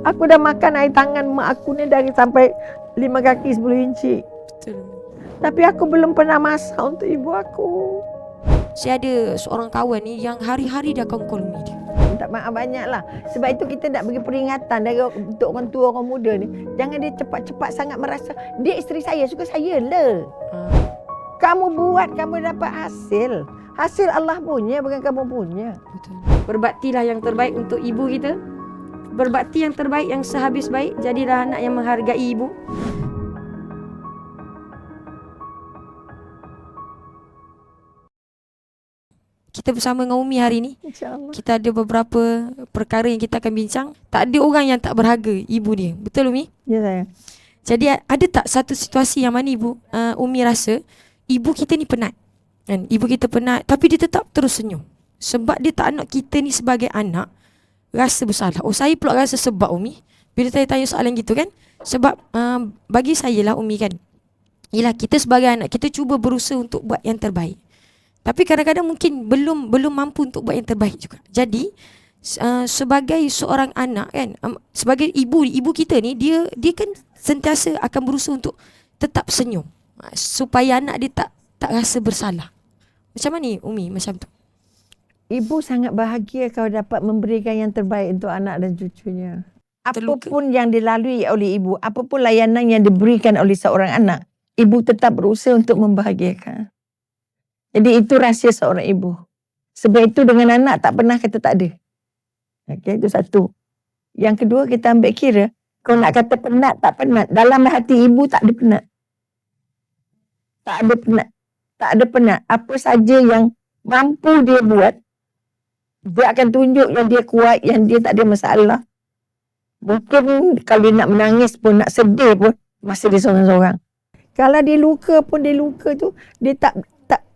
Aku dah makan air tangan mak aku ni dari sampai 5 kaki 10 inci. Betul. Tapi aku belum pernah masak untuk ibu aku. Saya ada seorang kawan ni yang hari-hari dia akan call Umi dia. Minta maaf banyak lah. Sebab itu kita nak bagi peringatan dari untuk orang tua, orang muda ni. Jangan dia cepat-cepat sangat merasa dia isteri saya, suka saya lah. Kamu buat, kamu dapat hasil. Hasil Allah punya, bukan kamu punya. Betul. Berbaktilah yang terbaik untuk ibu kita. Berbakti yang terbaik, yang sehabis baik. Jadilah anak yang menghargai ibu. Kita bersama dengan Umi hari ni. InsyaAllah. Kita ada beberapa perkara yang kita akan bincang. Tak ada orang yang tak berharga ibu dia. Betul Umi? Ya sayang. Jadi ada tak satu situasi yang mana Umi rasa ibu kita ni penat kan? Ibu kita penat tapi dia tetap terus senyum. Sebab dia tak nak kita ni sebagai anak rasa bersalah. Oh, saya pula rasa sebab Umi bila saya tanya soalan gitu kan. Sebab bagi saya lah Umi kan, yelah kita sebagai anak kita cuba berusaha untuk buat yang terbaik. Tapi kadang-kadang mungkin belum mampu untuk buat yang terbaik juga. Jadi sebagai seorang anak kan, sebagai ibu kita ni dia kan sentiasa akan berusaha untuk tetap senyum supaya anak dia tak rasa bersalah. Macam mana Umi macam tu? Ibu sangat bahagia kalau dapat memberikan yang terbaik untuk anak dan cucunya. Terluka. Apapun yang dilalui oleh ibu, apapun layanan yang diberikan oleh seorang anak, ibu tetap berusaha untuk membahagiakan. Jadi itu rahsia seorang ibu. Sebab itu dengan anak tak pernah kata tak ada. Okay, itu satu. Yang kedua, kita ambil kira, kalau nak kata penat, tak penat. Dalam hati ibu tak ada penat. Tak ada penat. Tak ada penat. Apa saja yang mampu dia buat, dia akan tunjuk yang dia kuat, yang dia tak ada masalah. Mungkin kalau dia nak menangis pun, nak sedih pun, masih dia seorang-seorang. Kalau dia luka pun, dia luka tu, dia tak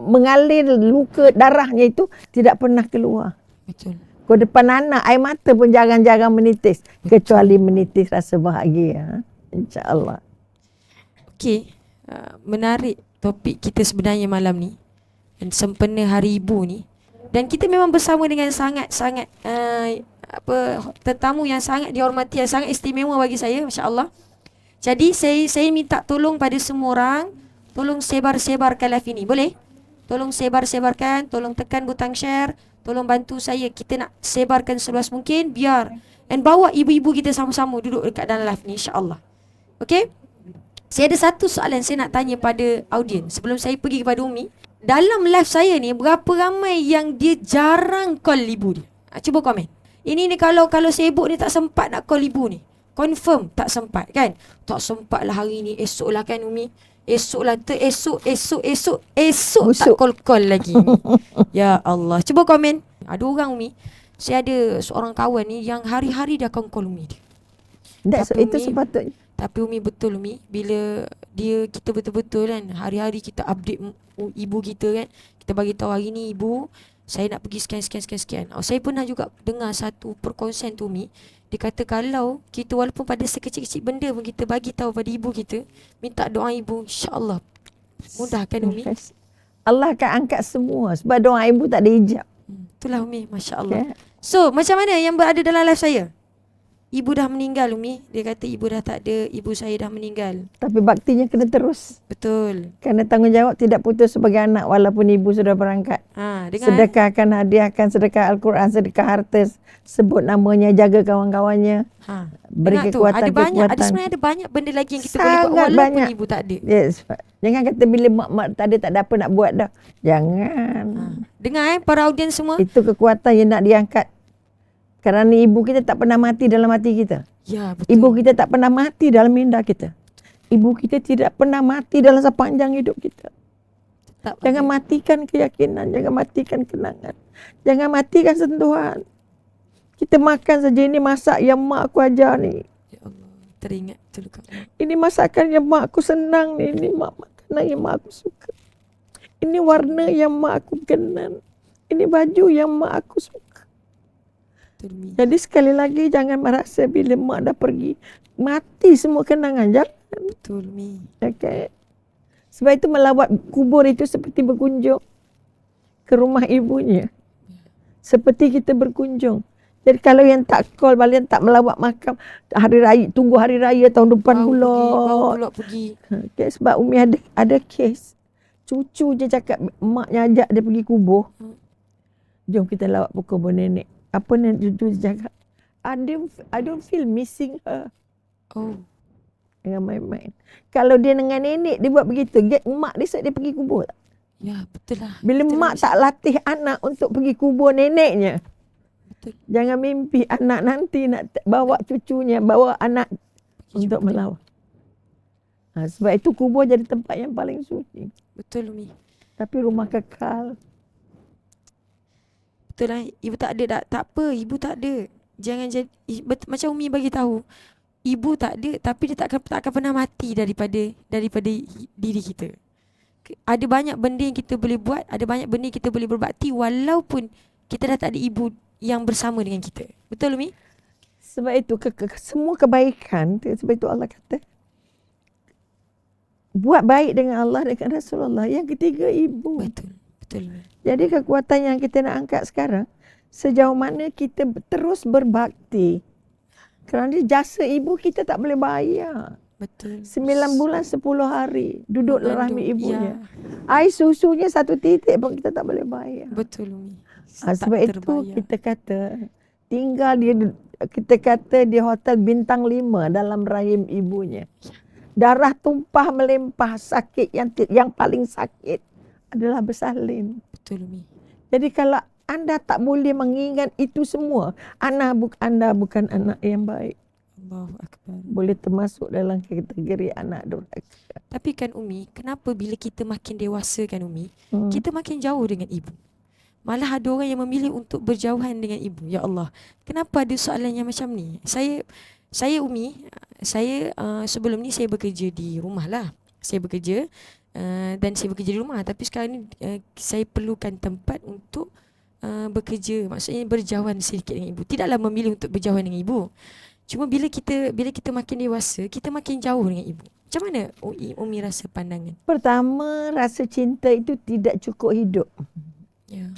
mengalir luka darahnya itu tidak pernah keluar. Betul. Kau depan anak, air mata pun jarang-jarang menitis. Kecuali menitis rasa bahagia. InsyaAllah. Okey, menarik topik kita sebenarnya malam ni. Dan sempena Hari Ibu ni. Dan kita memang bersama dengan sangat-sangat tetamu yang sangat dihormati, yang sangat istimewa bagi saya, masya-Allah. Jadi saya minta tolong pada semua orang, tolong sebar-sebarkan live ini. Boleh? Tolong sebar-sebarkan, tolong tekan butang share, tolong bantu saya. Kita nak sebarkan seluas mungkin biar dan bawa ibu-ibu kita sama-sama duduk dekat dalam live ni, insya-Allah. Okey? Saya ada satu soalan saya nak tanya pada audiens sebelum saya pergi kepada Umi. Dalam live saya ni berapa ramai yang dia jarang call ibu dia? Cuba komen. Ini ni kalau sibuk ni tak sempat nak call ibu ni. Confirm tak sempat kan? Tak sempat lah hari ni, esok lah kan Umi. Esok lah, esok tak call lagi. Ya Allah. Cuba komen. Ada orang Umi, saya ada seorang kawan ni yang hari-hari dia akan call Umi dia. Itu sepatutnya. Tapi Umi betul Umi, bila kita betul-betul kan hari-hari kita update ibu kita kan, kita bagi tahu hari ni ibu saya nak pergi sekian. Saya pernah juga dengar satu perkongsian tu Umi. Dia kata kalau kita walaupun pada sekecil-kecil benda pun kita bagi tahu pada ibu kita, minta doa ibu, insya-Allah mudah kan Umi? Allah akan angkat semua sebab doa ibu tak ada hijab. Itulah Umi, masya-Allah. Okay. So, macam mana yang berada dalam live saya? Ibu dah meninggal Umi. Dia kata ibu dah tak ada, ibu saya dah meninggal. Tapi baktinya kena terus. Betul. Kerana tanggungjawab tidak putus sebagai anak walaupun ibu sudah berangkat. Sedekahkan, hadiahkan, sedekah Al-Quran, sedekah harta, sebut namanya, jaga kawan-kawannya. Beri kekuatan. Ada sebenarnya ada banyak benda lagi yang kita boleh buat walaupun banyak. Ibu tak ada. Yes. Jangan kata bila mak tak ada apa nak buat dah. Jangan. Dengar para audiens semua. Itu kekuatan yang nak diangkat. Kerana ibu kita tak pernah mati dalam hati kita. Ya, betul. Ibu kita tak pernah mati dalam minda kita. Ibu kita tidak pernah mati dalam sepanjang hidup kita. Jangan matikan keyakinan, jangan matikan kenangan. Jangan matikan sentuhan. Kita makan saja, ini masak yang mak aku ajar ni. Ya Allah, teringat betul kau. Ini masakan yang mak aku senang ni, ini makanan yang mak aku suka. Ini warna yang mak aku kenal. Ini baju yang mak aku suka. Jadi sekali lagi jangan merasa bila mak dah pergi mati semua kenangan. Jangan. Betul Mi. Okay. Sebab itu melawat kubur itu seperti berkunjung ke rumah ibunya. Seperti kita berkunjung. Jadi kalau yang tak call balik, tak melawat makam hari raya, tunggu hari raya tahun depan Baru pergi. Okay, sebab Umi ada kes. Cucu je cakap, maknya ajak dia pergi kubur. Jom kita lawat kubur nenek. Apa nenek cucu dia cakap? I don't feel missing her. Oh. Dengan main-main. Kalau dia dengan nenek, dia buat begitu. Mak dia dia pergi kubur tak? Ya, betul lah. Bila betul mak tak latih anak untuk pergi kubur neneknya. Betul. Jangan mimpi anak nanti nak bawa cucunya, bawa anak untuk melawat. Sebab itu kubur jadi tempat yang paling suci. Betul, Umi. Tapi rumah kekal. Betul lah. Ibu tak ada, tak apa. Ibu tak ada. Jangan jadi, macam Umi bagi tahu. Ibu tak ada, tapi dia tak akan pernah mati daripada diri kita. Ada banyak benda yang kita boleh buat, ada banyak benda yang kita boleh berbakti walaupun kita dah tak ada ibu yang bersama dengan kita. Betul, Umi? Sebab itu semua kebaikan, sebab itu Allah kata, buat baik dengan Allah, dengan Rasulullah. Yang ketiga, ibu. Betul, Umi. Jadi kekuatan yang kita nak angkat sekarang, sejauh mana kita terus berbakti. Kerana jasa ibu kita tak boleh bayar. Betul. 9 bulan 10 hari duduk dalam rahmi ibunya. Ya. Air susunya 1 titik pun kita tak boleh bayar. Betul, Umi. Sebab itu kita kata tinggal kita kata di hotel bintang 5 dalam rahim ibunya. Darah tumpah melimpah, sakit yang paling sakit adalah bersalin. Betul, Umi. Jadi kalau anda tak boleh mengingat itu semua, anda bukan anak yang baik. Allahu Akbar. Boleh termasuk dalam kategori anak durhaka. Tapi kan, Umi, kenapa bila kita makin dewasa kan, Umi, kita makin jauh dengan ibu. Malah ada orang yang memilih untuk berjauhan dengan ibu. Ya Allah, kenapa ada soalan yang macam ni? Saya Umi, sebelum ni saya bekerja di rumah lah. Saya bekerja dan saya bekerja di rumah. Tapi sekarang ni saya perlukan tempat untuk bekerja. Maksudnya berjauhan sedikit dengan ibu. Tidaklah memilih untuk berjauhan dengan ibu. Cuma bila kita makin dewasa, kita makin jauh dengan ibu. Macam mana Umi rasa pandangan? Pertama, rasa cinta itu tidak cukup hidup. Ya.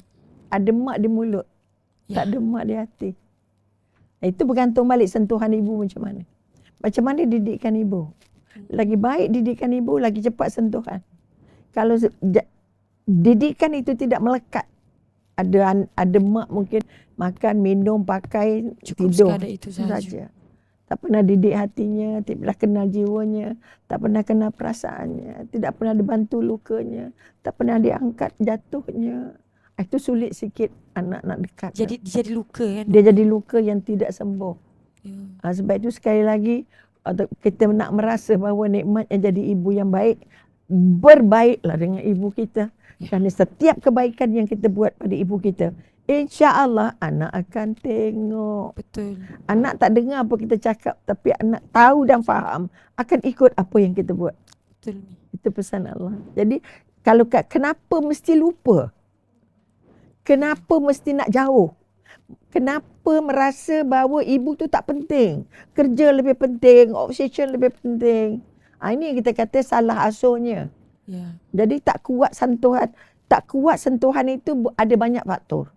Ada mak di mulut, tak ada mak di hati. Itu bergantung balik sentuhan ibu macam mana. Macam mana didikan ibu. Lagi baik didikan ibu, lagi cepat sentuhan. Kalau didikan itu tidak melekat. Ada mak mungkin makan, minum, pakai, Cukup tidur. sekadar itu saja. Tak pernah didik hatinya, tidak pernah kenal jiwanya, tak pernah kenal perasaannya, tidak pernah dibantu lukanya, tak pernah diangkat jatuhnya. Itu sulit sikit anak nak dekat. Jadi luka kan? Dia jadi luka yang tidak sembuh. Ya. Sebab itu sekali lagi kita nak merasa bahawa nikmatnya jadi ibu yang baik. Berbaiklah dengan ibu kita. Kerana setiap kebaikan yang kita buat pada ibu kita, insya-Allah anak akan tengok. Betul. Anak tak dengar apa kita cakap, tapi anak tahu dan faham, akan ikut apa yang kita buat. Betul. Itu pesan Allah. Jadi kalau kenapa mesti lupa? Kenapa mesti nak jauh? Kenapa merasa bahawa ibu tu tak penting? Kerja lebih penting, obsession lebih penting. Ini yang kita kata salah asuhnya. Ya. Jadi tak kuat sentuhan. Tak kuat sentuhan itu ada banyak faktor.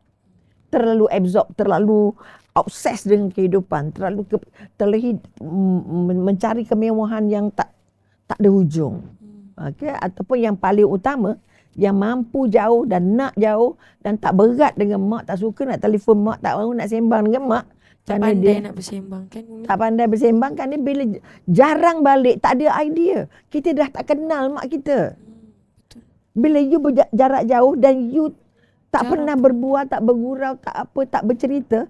Terlalu absorb, terlalu obses dengan kehidupan, terlalu mencari kemewahan yang tak ada hujung. Okay? Ataupun yang paling utama, yang mampu jauh dan nak jauh dan tak berat dengan mak, tak suka nak telefon mak, tak mahu nak sembang dengan mak. Tak pandai nak bersembang kan, Umi? Tak pandai bersembang kan, dia bila jarang balik, tak ada idea. Kita dah tak kenal mak kita. Bila you jarak jauh dan you tak pernah berbual, tak bergurau, tak apa, tak bercerita,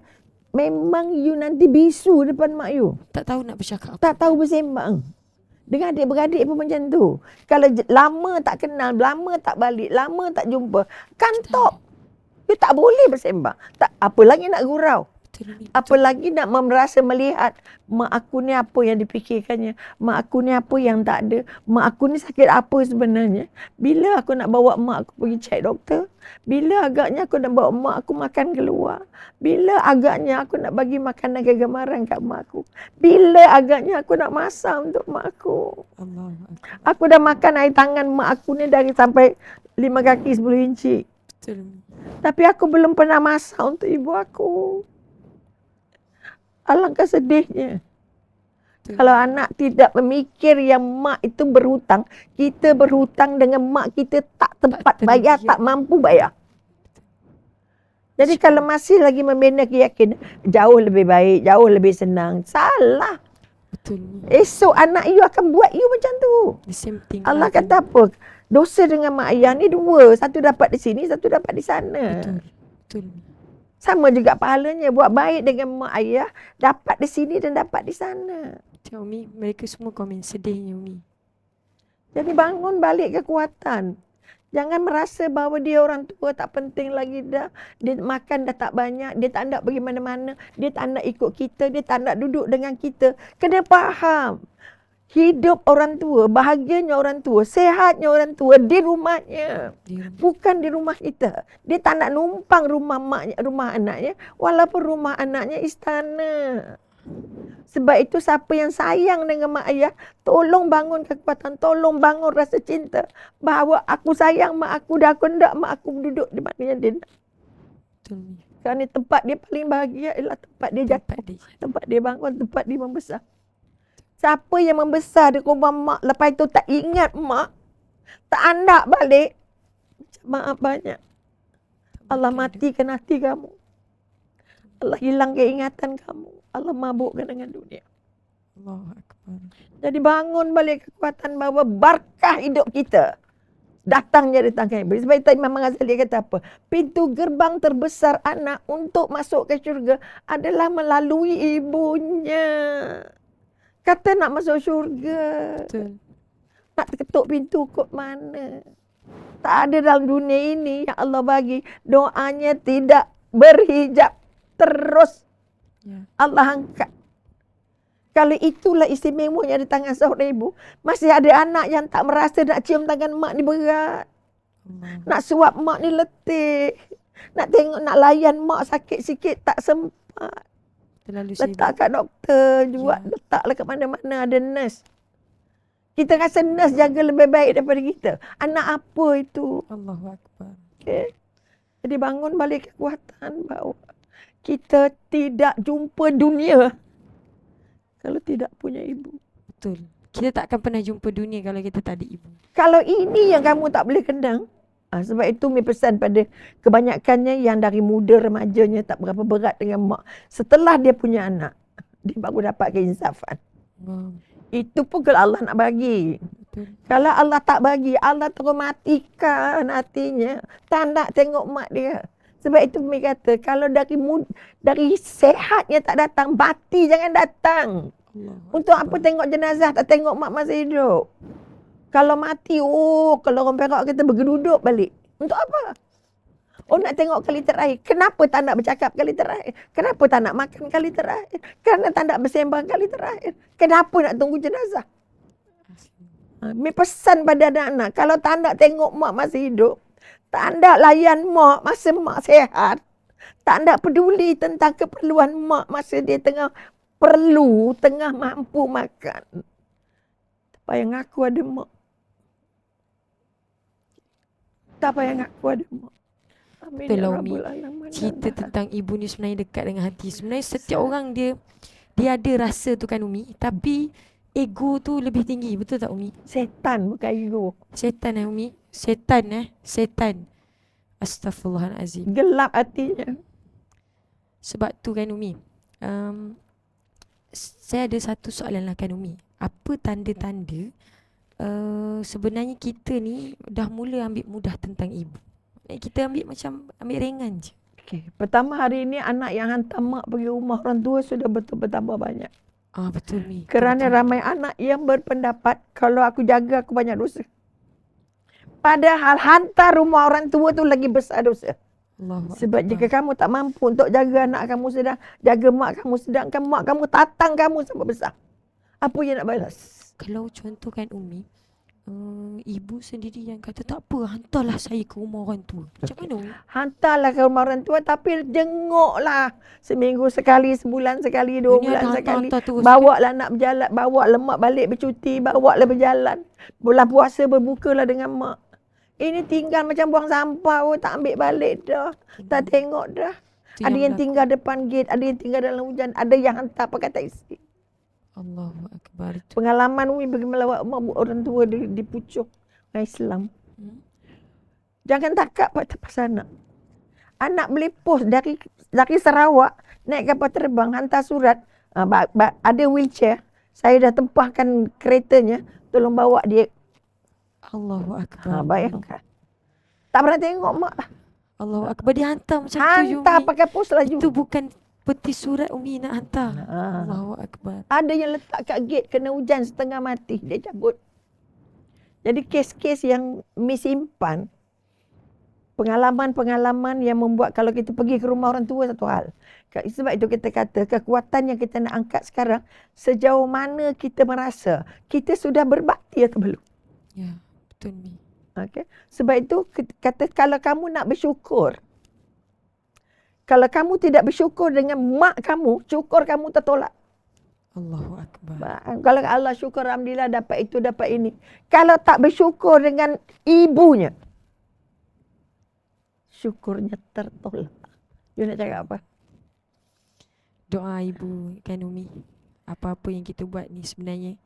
memang you nanti bisu depan mak you. Tak tahu nak bercakap apa. Tak tahu bersembang. Dengan adik-beradik pun macam tu. Kalau lama tak kenal, lama tak balik, lama tak jumpa, kantok. You tak boleh bersembang. Apa lagi nak gurau? Apa lagi nak merasa melihat mak aku ni apa yang dipikirkannya, mak aku ni apa yang tak ada, mak aku ni sakit apa sebenarnya. Bila aku nak bawa mak aku pergi cek doktor, bila agaknya aku nak bawa mak aku makan keluar, bila agaknya aku nak bagi makanan kegemaran kat mak aku, bila agaknya aku nak masak untuk mak aku. Aku dah makan air tangan mak aku ni dari sampai 5 kaki 10 inci. Betul. Tapi aku belum pernah masak untuk ibu aku. Alangkah sedihnya. Betul. Kalau anak tidak memikir yang mak itu berhutang, kita berhutang dengan mak kita tak tempat bayar, tersedia. tak mampu bayar. Jadi kalau masih lagi membina keyakinan, jauh lebih baik, jauh lebih senang. Salah. Betul, Umi. Esok anak you akan buat you macam tu. The same thing. Allah lagi. kata apa? Dosa dengan mak ayah ni dua. Satu dapat di sini, satu dapat di sana. Betul. Betul. Sama juga pahalanya. Buat baik dengan mak ayah, dapat di sini dan dapat di sana. Macam Umi, mereka semua komen sedihnya Umi. Jadi bangun balik kekuatan. Jangan merasa bahawa dia orang tua tak penting lagi dah. Dia makan dah tak banyak. Dia tak nak pergi mana-mana. Dia tak nak ikut kita. Dia tak nak duduk dengan kita. Kena faham. Hidup orang tua, bahagianya orang tua, sehatnya orang tua di rumahnya. Bukan di rumah kita. Dia tak nak numpang rumah maknya, rumah anaknya. Walaupun rumah anaknya istana. Sebab itu siapa yang sayang dengan mak ayah, tolong bangun kekuatan, tolong bangun rasa cinta. Bahawa aku sayang mak aku, dah aku hendak mak aku duduk di mana yang dia nak. Betul Umi. Kerana tempat dia paling bahagia ialah tempat dia jatuh. Tempat dia. Tempat dia bangun, tempat dia membesar. Siapa yang membesar di rumah mak, lepas itu tak ingat mak, tak andak balik, maaf banyak. Allah matikan hati kamu. Allah hilang keingatan kamu. Allah mabukkan dengan dunia. Allahu Akbar. Jadi bangun balik kekuatan bahawa berkah hidup kita datangnya dari tangan ibu. Sebab itu Imam Ghazali kata apa? Pintu gerbang terbesar anak untuk masuk ke syurga adalah melalui ibunya. Kata nak masuk syurga. Betul. Nak ketuk pintu kot mana? Tak ada dalam dunia ini yang Allah bagi. Doanya tidak berhijab. Terus Ya. Allah angkat. Kalau itulah istimewanya di tangan seorang ibu, masih ada anak yang tak merasa nak cium tangan mak ni berat. Allah. Nak suap mak ni letih. Nak tengok, nak layan mak sakit sikit tak sempat. Terlalu sibuk. Letak kat doktor, buat Ya. letaklah kat mana-mana ada nurse. Kita rasa nurse jaga lebih baik daripada kita. Anak apa itu? Allahu Akbar. Okay. Jadi bangun balik kekuatan bahawa kita tidak jumpa dunia kalau tidak punya ibu. Betul. Kita tak akan pernah jumpa dunia kalau kita tak ada ibu. Kalau ini yang kamu tak boleh kendang, sebab itu mi pesan pada kebanyakannya yang dari muda remajanya tak berapa berat dengan mak. Setelah dia punya anak, dia baru dapat keinsafan. Wow. Itu pun kalau Allah nak bagi. Betul. Kalau Allah tak bagi, Allah terus matikan hatinya. Tak nak tengok mak dia. Sebab itu mi kata, kalau dari sehatnya tak datang, mati jangan datang. Allah. Untuk apa tengok jenazah, tak tengok mak masih hidup. Kalau mati, kalau orang Perak kita bergeduduk balik. Untuk apa? Oh, nak tengok kali terakhir. Kenapa tak nak bercakap kali terakhir? Kenapa tak nak makan kali terakhir? Kerana tak nak bersembang kali terakhir. Kenapa nak tunggu jenazah? Mi pesan pada anak-anak, kalau tak nak tengok mak masih hidup, tak nak layan mak masa mak sehat, tak nak peduli tentang keperluan mak masa dia tengah perlu, tengah mampu makan. Tak payah ngaku ada mak. Tak payah ngaku ada mak. Amin Betul ya lah, Umi. Rabbul Alamin. Cerita tentang ibu ni sebenarnya dekat dengan hati. Sebenarnya setiap orang dia ada rasa tu kan Umi. Tapi ego tu lebih tinggi. Betul tak Umi? Setan bukan ego. Setan Umi. Setan. Astaghfirullahalazim. Gelap hatinya. Sebab tu kan Umi. Saya ada satu soalan lah kan Umi. Apa tanda-tanda sebenarnya kita ni dah mula ambil mudah tentang ibu? Kita ambil ringan je. Okay. Pertama hari ini anak yang hantar mak pergi rumah orang tua sudah betul bertambah banyak. Betul Mi. Kerana ramai anak yang berpendapat kalau aku jaga aku banyak dosa. Padahal hantar rumah orang tua tu lagi besar dosa. Sebab jika kamu tak mampu untuk jaga anak kamu sedang, jaga mak kamu sedangkan mak kamu tatang kamu sampai besar, apa yang nak balas? Kalau contoh kan Umi, ibu sendiri yang kata tak apa, hantarlah saya ke rumah orang tua. Macam mana Umi? Hantarlah ke rumah orang tua tapi jenguklah seminggu sekali, sebulan sekali, 2 bulan sekali. Bawa lah nak berjalan, bawa lemak balik bercuti, bawa lah berjalan. Bulan puasa berbukalah dengan mak. Ini tinggal macam buang sampah, tak ambil balik dah, tak tengok dah. Itu Ada yang berlaku. tinggal depan gate, ada yang tinggal dalam hujan, ada yang hantar pakai taksi. Allahu Akbar itu. Pengalaman Umi pergi melawat mak orang tua di pucuk orang Islam. Hmm. Jangan takut pasal anak. Anak melepuh dari Sarawak naik kapal terbang hantar surat. Ada wheelchair. Saya dah tempahkan keretanya. Tolong bawa dia. Allahu Akbar. Bayangkan. Tak pernah tengok mak lah. Allahu Akbar. Dia hantar macam tu Hantar Umi. pakai pos laju. Itu bukan peti surat Umi nak hantar. Ah. Allahu Akbar. Ada yang letak kat gate kena hujan setengah mati. Dia cabut. Jadi kes-kes yang Mi simpan. Pengalaman-pengalaman yang membuat kalau kita pergi ke rumah orang tua satu hal. Sebab itu kita kata kekuatan yang kita nak angkat sekarang. Sejauh mana kita merasa kita sudah berbakti atau belum. Ya, betul Mi. Okay. Sebab itu kata kalau kamu nak bersyukur. Kalau kamu tidak bersyukur dengan mak kamu, syukur kamu tertolak. Allahu Akbar. Kalau Allah syukur alhamdulillah dapat itu dapat ini. Kalau tak bersyukur dengan ibunya, syukurnya tertolak. You nak cakap apa? Doa ibu kan Umi. Apa-apa yang kita buat ni sebenarnya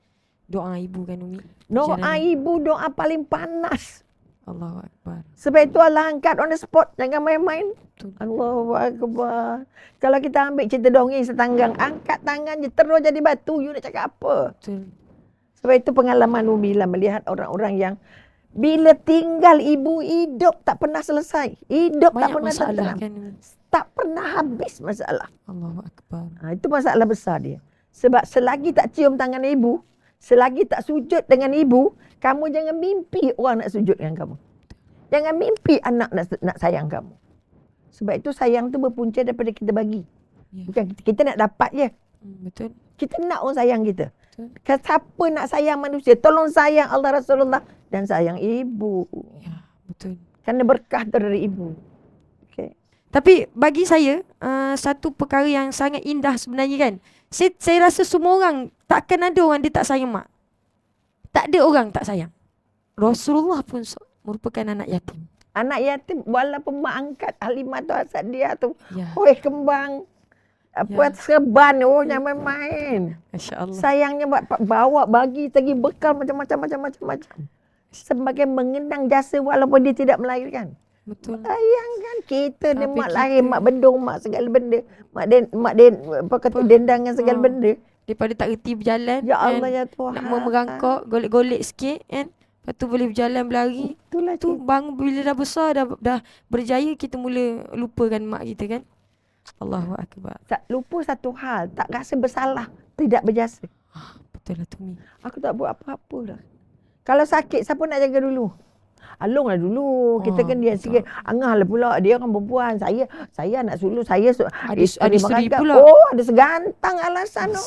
doa ibu kan Umi. Doa Perjalanan. ibu doa paling panas. Allahu Akbar. Sebab itu Allah angkat on the spot. Jangan main-main. Betul. Allahu Akbar. Kalau kita ambil cerita dongeng setanggang, angkat tangan je terus jadi batu. You nak cakap apa? Betul. Sebab itu pengalaman Umi lah melihat orang-orang yang bila tinggal ibu hidup tak pernah selesai. Hidup tak Banyak pernah masalah tenteram. kan Umi. Tak pernah habis masalah. Allahu Akbar. Itu masalah besar dia. Sebab selagi tak cium tangan ibu, selagi tak sujud dengan ibu, kamu jangan mimpi orang nak sujud dengan kamu. Jangan mimpi anak nak sayang kamu. Sebab itu sayang tu berpunca daripada kita bagi. Ya. Bukan kita nak dapat je. Betul. Kita nak orang sayang kita. Betul. Siapa nak sayang manusia, tolong sayang Allah Rasulullah dan sayang ibu. Ya, betul. Kerana berkah dari ibu. Okay. Tapi bagi saya satu perkara yang sangat indah sebenarnya kan. Saya rasa semua orang takkan ada orang dia tak sayang mak. Tak ada orang tak sayang. Rasulullah pun merupakan anak yatim. Anak yatim walaupun mak angkat Halimah tu asal dia tu. Ya. Oi kembang. Apa serban jangan main-main. Masya-Allah. Sayangnya bawa bagi lagi bekal macam-macam. Sebagai mengenang jasa walaupun dia tidak melahirkan. Betul. Bayangkan kita ni Tapi mak lahir, kita- mak bendung, mak segala benda. Mak apa kata dendangan segala benda. Daripada tak reti berjalan. Ya kan, Allah ya Tuhan. Nak merangkak, golek-golek sikit kan. Lepas tu boleh berjalan berlari. Itulah Tu bang bila dah besar dah berjaya kita mula lupakan mak kita kan. Allahu Akbar. tak lupa satu hal, tak rasa bersalah, tidak berjasa. Betul lah tu Mi. Aku tak buat apa-apa dah. Kalau sakit siapa nak jaga dulu? Along lah dulu. Kita kan dia betul. sikit. Angah lah pula. Dia orang perempuan. Saya anak sulung. Saya Ada isteri mengangkat. pula. Oh, ada segantang alasan. Oh.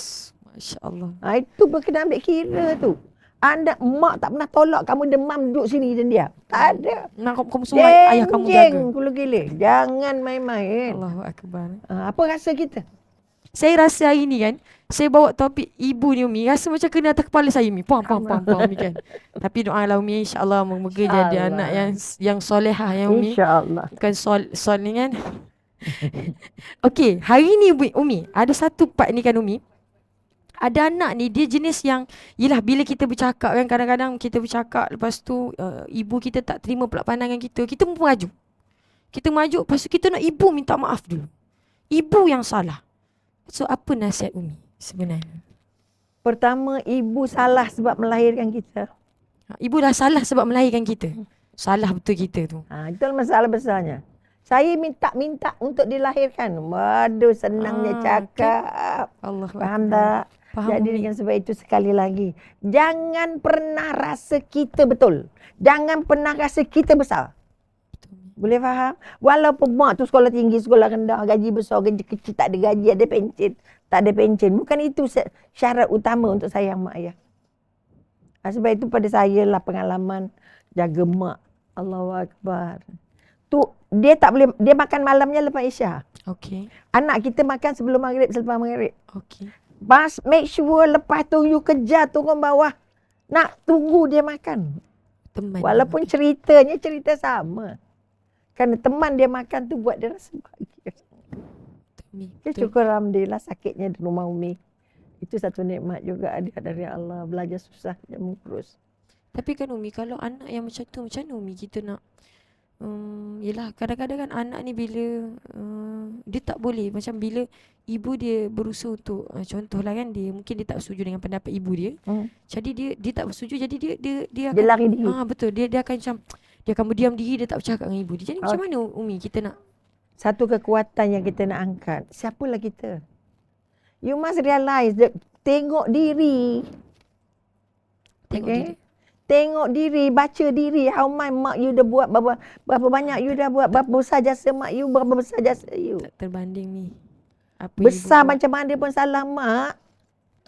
Masya-Allah. Itu kena ambil kira tu. Mak tak pernah tolak kamu demam duduk sini dan dia. Tak ada. Nak kamu semua ayah kamu jaga. Kulu gila. Jangan main-main. Allahu Akbar. Apa rasa kita? Saya rasa hari ni kan, saya bawa topik ibu ni Umi, rasa macam kena atas kepala saya Umi. Pam Umi kan. Tapi doalah Umi, insya-Allah moga jadi anak yang solehah ya Umi. InsyaAllah. Bukan sol ni kan. Okey, hari ni Umi, ada satu part ni kan Umi. Ada anak ni dia jenis yang yelah bila kita bercakap kan, kadang-kadang kita bercakap lepas tu ibu kita tak terima pula pandangan kita pun maju. Kita maju lepas tu kita nak ibu minta maaf dulu. Ibu yang salah. So apa nasihat Umi sebenarnya? Pertama, ibu salah sebab melahirkan kita. Ibu dah salah sebab melahirkan kita. Salah betul kita tu. Itulah masalah besarnya. Saya minta untuk dilahirkan. Waduh, senangnya cakap. Allah Faham tak? Faham, Jadi Umi. dengan sebab itu sekali lagi, jangan pernah rasa kita betul. Jangan pernah rasa kita besar. Boleh faham? Walaupun mak tu sekolah tinggi, sekolah rendah, gaji besar, gaji kecil, tak ada gaji, ada pencen. Tak ada pencen. Bukan itu syarat utama untuk sayang mak ayah. Sebab itu pada saya lah pengalaman jaga mak. Allahu Akbar. Tu dia tak boleh, dia makan malamnya lepas Isyak. Okey. Anak kita makan sebelum maghrib, selepas maghrib. Okey. Make sure lepas tu you kejar turun bawah. Nak tunggu dia makan. Teman. Walaupun ceritanya cerita sama. Kerana teman dia makan tu buat dia rasa bahagia. Umi. Ya, Betul. syukur alhamdulillah sakitnya di rumah Umi. Itu satu nikmat juga dia dari Allah. Belajar susah dia mengurus. Tapi kan Umi, kalau anak yang macam tu, macam mana Umi kita nak yelah, kadang-kadang kan anak ni bila dia tak boleh, macam bila ibu dia berusaha untuk contohlah kan, mungkin dia tak setuju dengan pendapat ibu dia. Jadi dia tak bersetuju, jadi dia Dia lari diri. betul, dia akan macam dia akan berdiam diri, dia tak bercakap dengan ibu dia. Jadi macam mana Umi kita nak Satu kekuatan yang kita nak angkat. Siapalah kita? You must realize that tengok diri. tengok Okay? diri? Tengok diri, baca diri. How much mak you dah buat, berapa banyak you dah buat, berapa besar jasa mak you, berapa besar jasa you. Tak terbanding ni. Apa Besar ibu buat. macam mana pun salah mak.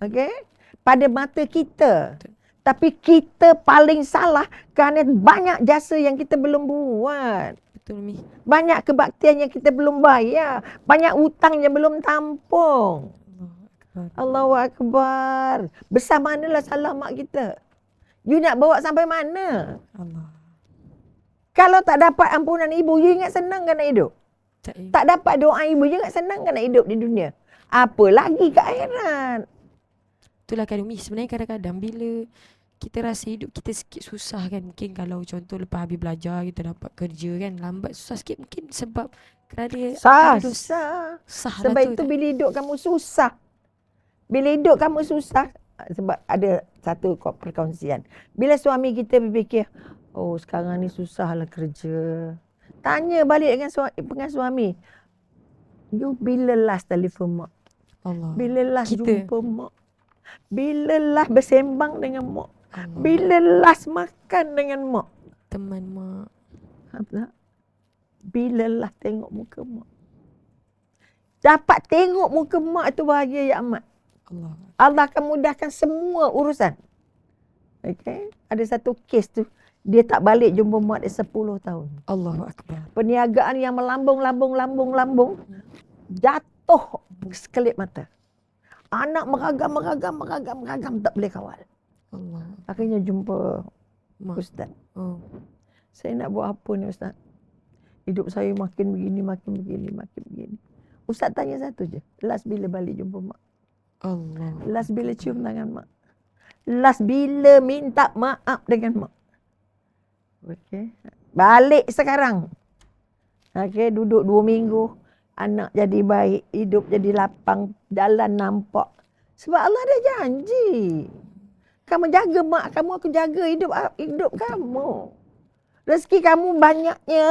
Okay? Pada mata kita. Betul. Tapi kita paling salah kerana banyak jasa yang kita belum buat. Betul Umi. Banyak kebaktian yang kita belum bayar. Banyak hutang yang belum tampung. Allahu Akbar. Besar manalah salah mak kita. You nak bawa sampai mana? Allah. Kalau tak dapat ampunan ibu, you ingat senang kan nak hidup? Tak dapat doa ibu, you ingat senang kan nak hidup di dunia? Apa lagi ke akhirat? Itulah kan Umi, sebenarnya kadang-kadang bila kita rasa hidup kita sikit susah kan, mungkin kalau contoh lepas habis belajar kita dapat kerja kan, lambat susah sikit mungkin sebab kerana ada dosa. Sah lah Sebab tu, itu bila hidup kamu susah. Bila hidup kamu susah, sebab ada satu perkongsian. Bila suami kita berfikir, oh sekarang ni susahlah kerja. Tanya balik dengan suami. You bila last telefon mak? Allah. Bila last Kita. jumpa mak? Bila last bersembang dengan mak? Allah. Bila last makan dengan mak? Teman mak. Bila last tengok muka mak? Dapat tengok muka mak itu bahagia ya amat. Allah. Allah akan mudahkan semua urusan. Okay? Ada satu kes tu, dia tak balik jumpa mak dia 10 tahun. Allahu Akbar. Perniagaan yang melambung, jatuh sekelip mata. Anak meragam, tak boleh kawal. Allah. Akhirnya jumpa Mak. Ustaz. Oh. Saya nak buat apa ni Ustaz? Hidup saya makin begini. Ustaz tanya satu je. Last bila balik jumpa mak? Allah. Last bila cium tangan mak? Last bila minta maaf dengan mak? Okey. Balik sekarang. Okey, duduk 2 minggu. Anak jadi baik, hidup jadi lapang, jalan nampak. Sebab Allah dah janji. Kamu jaga mak kamu, aku jaga hidup kamu. Rezeki kamu banyaknya.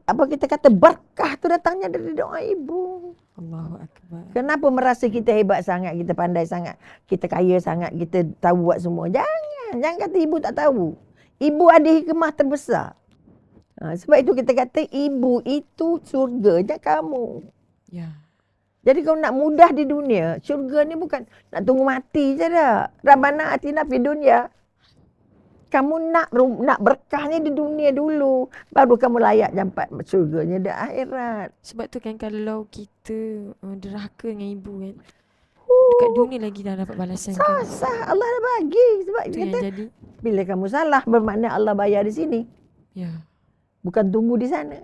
Apa kita kata berkah tu datangnya dari doa ibu. Allahu Akbar. Kenapa merasa kita hebat sangat, kita pandai sangat, kita kaya sangat, kita tahu buat semua? Jangan kata ibu tak tahu. Ibu ada hikmah terbesar. Sebab itu kita kata ibu itu surganya kamu. Ya. Jadi kalau nak mudah di dunia, syurga ni bukan nak tunggu mati je dah. Rabbana atina fid dunya. Kamu nak berkahnya di dunia dulu, baru kamu layak dapat syurganya di akhirat. Sebab tu kan kalau kita derhaka dengan ibu kan, dekat dunia lagi dah dapat balasan kan. Sah Allah dah bagi. Sebab Itu dia yang kata, jadi. bila kamu salah, bermakna Allah bayar di sini. Ya. Bukan tunggu di sana.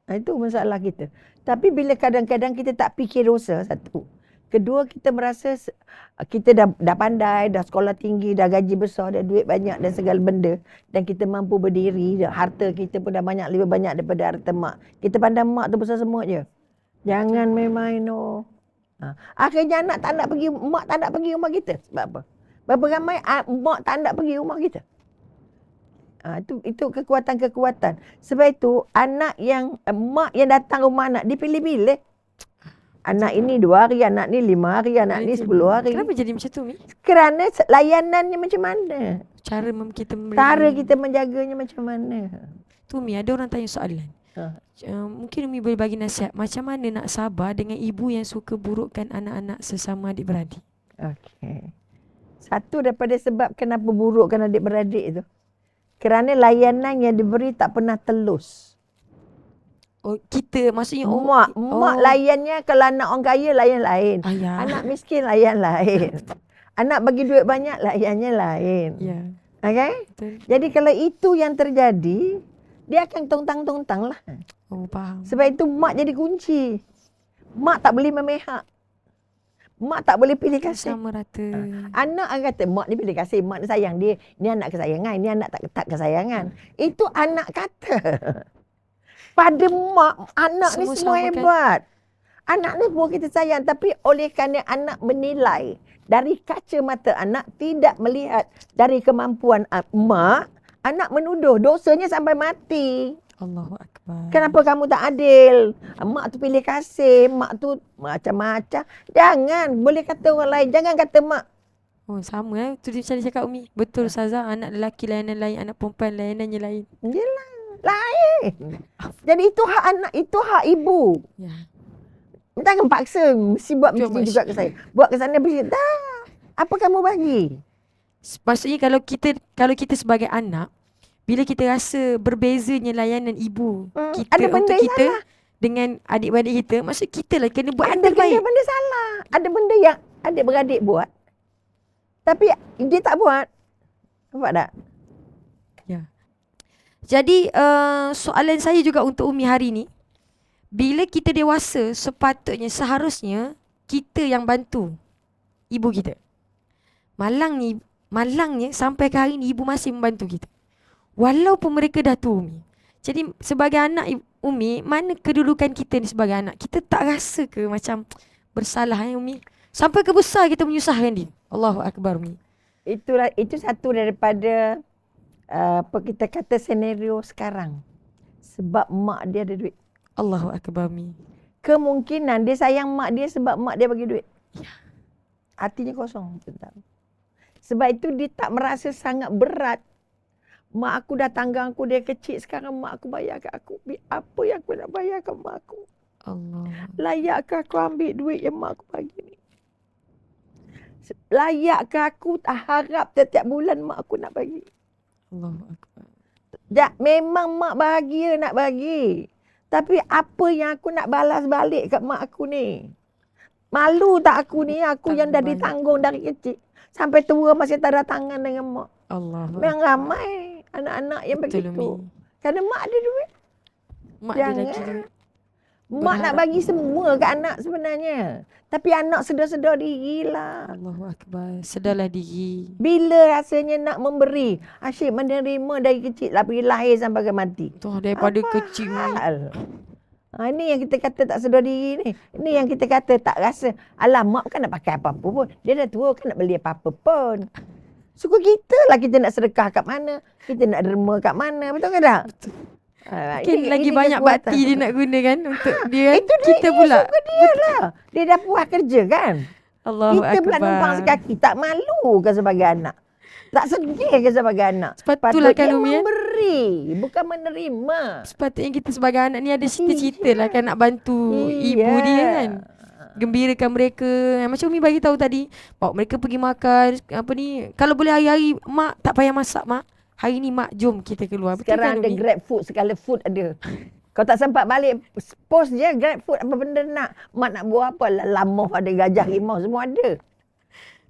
Itu masalah kita. Tapi bila kadang-kadang kita tak fikir dosa, satu. Kedua, kita merasa kita dah pandai, dah sekolah tinggi, dah gaji besar, dah duit banyak dan segala benda. Dan kita mampu berdiri, harta kita pun dah banyak, lebih banyak daripada harta mak. Kita pandang mak tu besar semua je. Jangan main-main no. Akhirnya mak tak nak pergi rumah kita. Sebab apa? Berapa ramai mak tak nak pergi rumah kita. Itu kekuatan-kekuatan. Sebab itu mak yang datang rumah anak dipilih-pilih. Anak ini 2 hari, anak ni 5 hari, anak ni 10 hari. Kenapa jadi macam tu, Mi? Kerana layanannya macam mana? Cara Cara kita menjaganya macam mana? Tu, Mi, ada orang tanya soalan. Mungkin Umi boleh bagi nasihat. Macam mana nak sabar dengan ibu yang suka burukkan anak-anak sesama adik-beradik? Okey. Satu daripada sebab kenapa burukkan adik-beradik itu. Kerana layanan yang diberi tak pernah telus. Oh, kita maksudnya Mak layannya kalau anak orang kaya layan lain. Ayah. Anak miskin layan lain. Anak bagi duit banyak layannya lain. Ya. Okey? Betul. Jadi kalau itu yang terjadi, dia akan tongtang-tongtang lah. Oh, faham. Sebab itu mak jadi kunci. Mak tak boleh memihak. Mak tak boleh pilih kasih. Sama rata. Anak akan kata, mak ni pilih kasih, mak ni sayang dia. Ni anak kesayangan, ni anak tak kesayangan. Itu anak kata. Pada mak, anak ni semua sama kan? hebat. Anak ni semua kita sayang. Tapi oleh kerana anak menilai dari kaca mata anak, tidak melihat dari kemampuan mak, anak menuduh. Dosanya sampai mati. Allahu Akbar. Kenapa kamu tak adil? Mak tu pilih kasih, mak tu macam-macam. Jangan, boleh kata orang lain. Jangan kata mak. Oh sama tu macam dia cakap Umi. Betul Ustazah, anak lelaki layanan lain, anak perempuan layanannya lain. Yelah, lain. Jadi itu hak anak, itu hak ibu. Ya. Jangan paksa, mesti buat Cuba macam juga ke saya. Buat ke sana, mesti, dah. Apa kamu bagi? Maksudnya kalau kita sebagai anak, bila kita rasa berbezanya layanan ibu kita ada benda untuk kita salah. dengan adik-beradik kita, maksud kita lah kena buat yang Ada terbaik. benda salah. Ada benda yang adik-beradik buat. Tapi dia tak buat. Nampak tak? Ya. Jadi soalan saya juga untuk Umi hari ni, bila kita dewasa sepatutnya seharusnya kita yang bantu ibu kita. Malangnya sampai ke hari ni ibu masih membantu kita. Walaupun mereka dah tua Umi. Jadi sebagai anak Umi, mana kedudukan kita ni sebagai anak? Kita tak rasa ke macam bersalah Umi? Sampai ke besar kita menyusahkan dia. Allahu Akbar Umi. Itu satu daripada apa kita kata senario sekarang. Sebab mak dia ada duit. Allahu Akbar Umi. Kemungkinan dia sayang mak dia sebab mak dia bagi duit. Hatinya kosong. Sebab itu dia tak merasa sangat berat. Mak aku dah tanggang aku dari kecil, sekarang mak aku bayar kat aku. Apa yang aku nak bayar kat mak aku? Allah. Layakkah aku ambil duit yang mak aku bagi ni? Layakkah aku tak harap setiap bulan mak aku nak bagi? Allahu Akbar. Memang mak bahagia nak bagi. Tapi apa yang aku nak balas balik kat mak aku ni? Malu tak aku ni? Aku yang dah ditanggung dari kecil. Sampai tua masih tak ada tangan dengan mak. Allah. Memang ramai anak-anak yang Betul, begitu. Umi. Kerana mak ada duit. Mak dia lagi duit. Mak nak Berharap. bagi semua ke anak sebenarnya. Tapi anak sedar-sedar diri lah. Allahu Akbar. Sedarlah diri. Bila rasanya nak memberi, asyik menerima dari kecil lah, pergi lahir sampai ke mati. Tuh daripada Apa kecil Umi. hal? Ini yang kita kata tak sedar diri ni. Ini yang kita kata tak rasa. Alah, mak kan nak pakai apa-apa pun. Dia dah tua kan nak beli apa-apa pun. Suka kita lah kita nak sedekah kat mana. Kita nak derma kat mana. Betul ke tak? Betul. Ha, Mungkin lagi banyak kekuatan. bakti dia nak guna kan untuk dia kan. Itu Kita pula. suka dia lah. Dia dah puas kerja kan. Allahu Kita pula numpang Akbar. sekaki. Tak malu ke sebagai anak? Tak sedih ke sebagai anak? Sepatutlah kan, Patutnya Umi, kan? memberi. Bukan menerima. Sepatutnya kita sebagai anak ni ada cita-cita lah kan nak bantu ibu Iya. dia kan. Gembirakan mereka. Macam Umi bagi tahu tadi, bawa mereka pergi makan, apa ni, kalau boleh hari-hari mak tak payah masak mak. Hari ni mak jom kita keluar. Betul Sekarang kan ada Umi? Grab Food, segala food ada. Kau tak sempat balik, post je Grab Food apa benda nak. Mak nak buat apa? Lamuh ada, gajah, rimau, semua ada.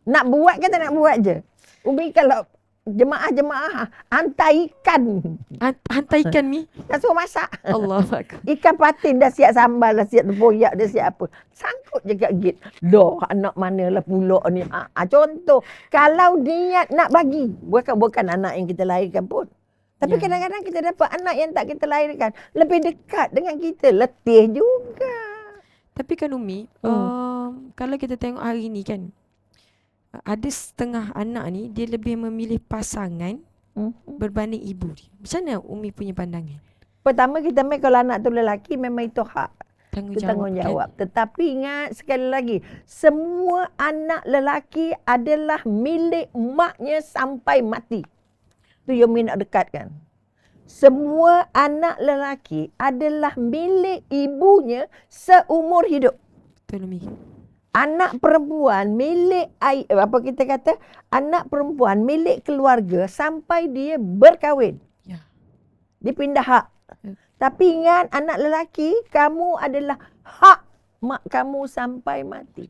Nak buat ke tak nak buat je? Umi kalau jemaah-jemaah hantar ikan. Hantar ikan Mi. Dah suruh masak. Allah Akbar. Ikan patin dah siap sambal, dah siap tempoyak, dah siap apa. Sangkut je kat gate. Loh, anak manalah pula ni. Contoh, kalau niat nak bagi. Bukan anak yang kita lahirkan pun. Tapi Ya. kadang-kadang kita dapat anak yang tak kita lahirkan. Lebih dekat dengan kita. Letih juga. Tapi kan Umi, kalau kita tengok hari ni kan, ada setengah anak ni dia lebih memilih pasangan berbanding ibu dia. Macam mana Umi punya pandangan? Pertama kita main kalau anak tu lelaki memang itu hak. Itu tanggungjawab. Kan? Tetapi ingat sekali lagi, semua anak lelaki adalah milik maknya sampai mati. Tu yang Umi nak dekatkan. Semua anak lelaki adalah milik ibunya seumur hidup. Betul Umi. Anak perempuan milik anak perempuan milik keluarga sampai dia berkahwin. Ya. Dia pindah hak. Ya. Tapi ingat anak lelaki, kamu adalah hak mak kamu sampai mati.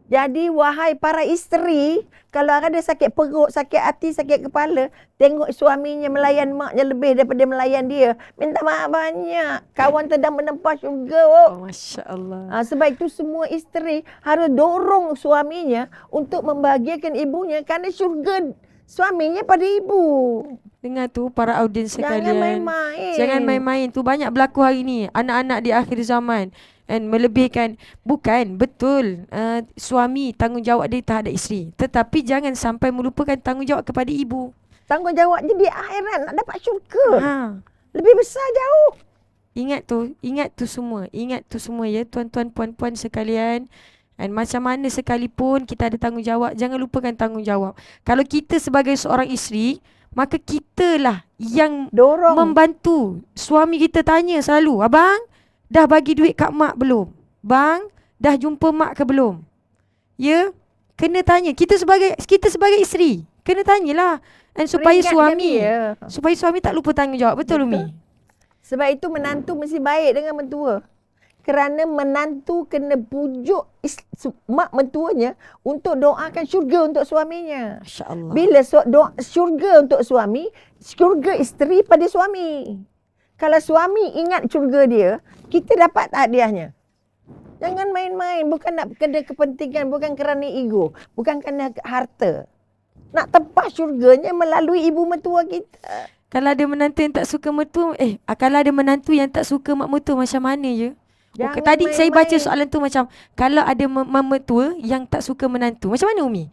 Jadi wahai para isteri, kalau ada sakit perut, sakit hati, sakit kepala, tengok suaminya melayan maknya lebih daripada melayan dia, minta maaf banyak. Kawan sedang menempah syurga. Oh, Masya Allah. Sebab itu semua isteri harus dorong suaminya untuk membahagiakan ibunya kerana syurga suaminya pada ibu. Dengar tu para audiens sekalian. Jangan main-main. Jangan main-main. Tu banyak berlaku hari ni. Anak-anak di akhir zaman. And melebihkan. Bukan. Betul. Suami tanggungjawab dia terhadap isteri. Tetapi jangan sampai melupakan tanggungjawab kepada ibu. Tanggungjawab dia di akhirat nak dapat syurga. Lebih besar jauh. Ingat tu semua. Ingat tu semua ya tuan-tuan puan-puan sekalian. Dan macam mana sekalipun kita ada tanggungjawab, jangan lupakan tanggungjawab. Kalau kita sebagai seorang isteri, maka kitalah yang Dorong. membantu. Suami kita tanya selalu, abang, dah bagi duit kat mak belum? Bang, dah jumpa mak ke belum? Ya, kena tanya. Kita sebagai isteri, kena tanyalah. Dan supaya suami tak lupa tanggungjawab. Betul, Umi? Sebab itu menantu mesti baik dengan mentua. Kerana menantu kena pujuk mak mentuanya untuk doakan syurga untuk suaminya. Masya Allah. Bila doa syurga untuk suami, syurga isteri pada suami. Kalau suami ingat syurga dia, kita dapat hadiahnya. Jangan main-main. Bukan nak kena kepentingan, bukan kerana ego, bukan kerana harta. Nak tempat syurganya melalui ibu mentua kita. Kalau ada menantu yang tak suka mertua, kalau ada menantu yang tak suka mak mertua, macam mana je? Tadi main-main. saya baca soalan tu macam, kalau ada mertua yang tak suka menantu, macam mana Umi?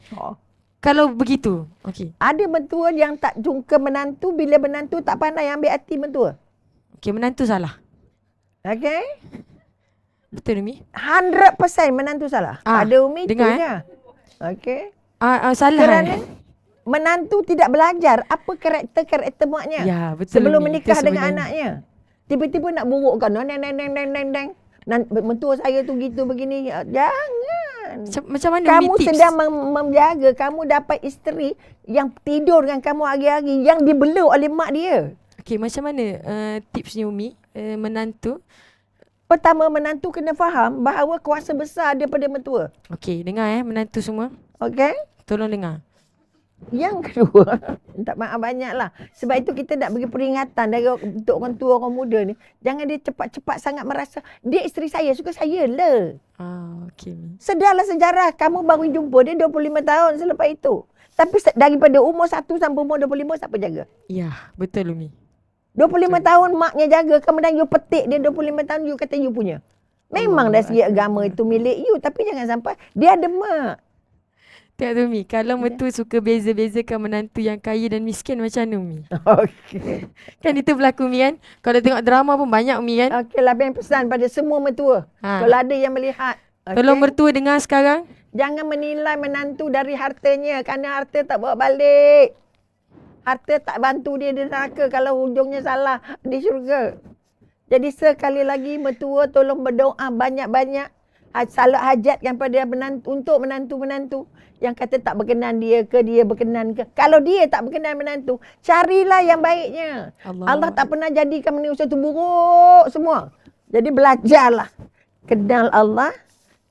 Kalau begitu, okey. Ada mentua yang tak suka menantu bila menantu tak pandai ambil hati mentua. Okey, menantu salah. Okey? Betul Umi? 100% menantu salah. Ada Umi dengar, tu je. Okey? Salah. Kerana menantu tidak belajar apa karakter maknya. Ya, betul sebelum Umi. menikah dengan anaknya. Tiba-tiba nak burukkan. Deng. Mentua saya tu gitu begini. Jangan. Macam mana kamu Umi tips? sedang menjaga. Kamu dapat isteri yang tidur dengan kamu hari-hari. Yang dibela oleh mak dia. Okey, macam mana tipsnya Umi? Menantu. Pertama, menantu kena faham bahawa kuasa besar daripada mentua. Okey, dengar menantu semua. Okey? Tolong dengar. Yang kedua, minta maaf banyak lah. Sebab itu kita nak beri peringatan dari untuk orang tua, orang muda ni. Jangan dia cepat-cepat sangat merasa, dia isteri saya, suka saya lah. Okey. Sedarlah sejarah, kamu baru jumpa dia 25 tahun selepas itu. Tapi daripada umur 1 sampai umur 25, siapa jaga? Ya, betul Umi. 25 tahun maknya jaga, kemudian you petik dia 25 tahun, you kata you punya. Memang dari segi agama itu milik you, tapi jangan sampai dia ada mak. Tak tu Umi, kalau mertua suka beza-bezakan menantu yang kaya dan miskin, macam mana Umi? Okey. Kan itu berlaku Umi kan? Kalau tengok drama pun banyak Umi kan? Okey lah, ben pesan pada semua mertua. Kalau ada yang melihat. Okay? Tolong mertua dengar sekarang. Jangan menilai menantu dari hartanya, kerana harta tak bawa balik. Harta tak bantu dia di neraka kalau hujungnya salah di syurga. Jadi sekali lagi mertua tolong berdoa banyak-banyak. Salat hajatkan pada menantu, untuk menantu-menantu yang kata tak berkenan dia ke, dia berkenan ke. Kalau dia tak berkenan menantu, carilah yang baiknya. Allah tak pernah jadikan manusia tu buruk semua. Jadi belajarlah. Kenal Allah,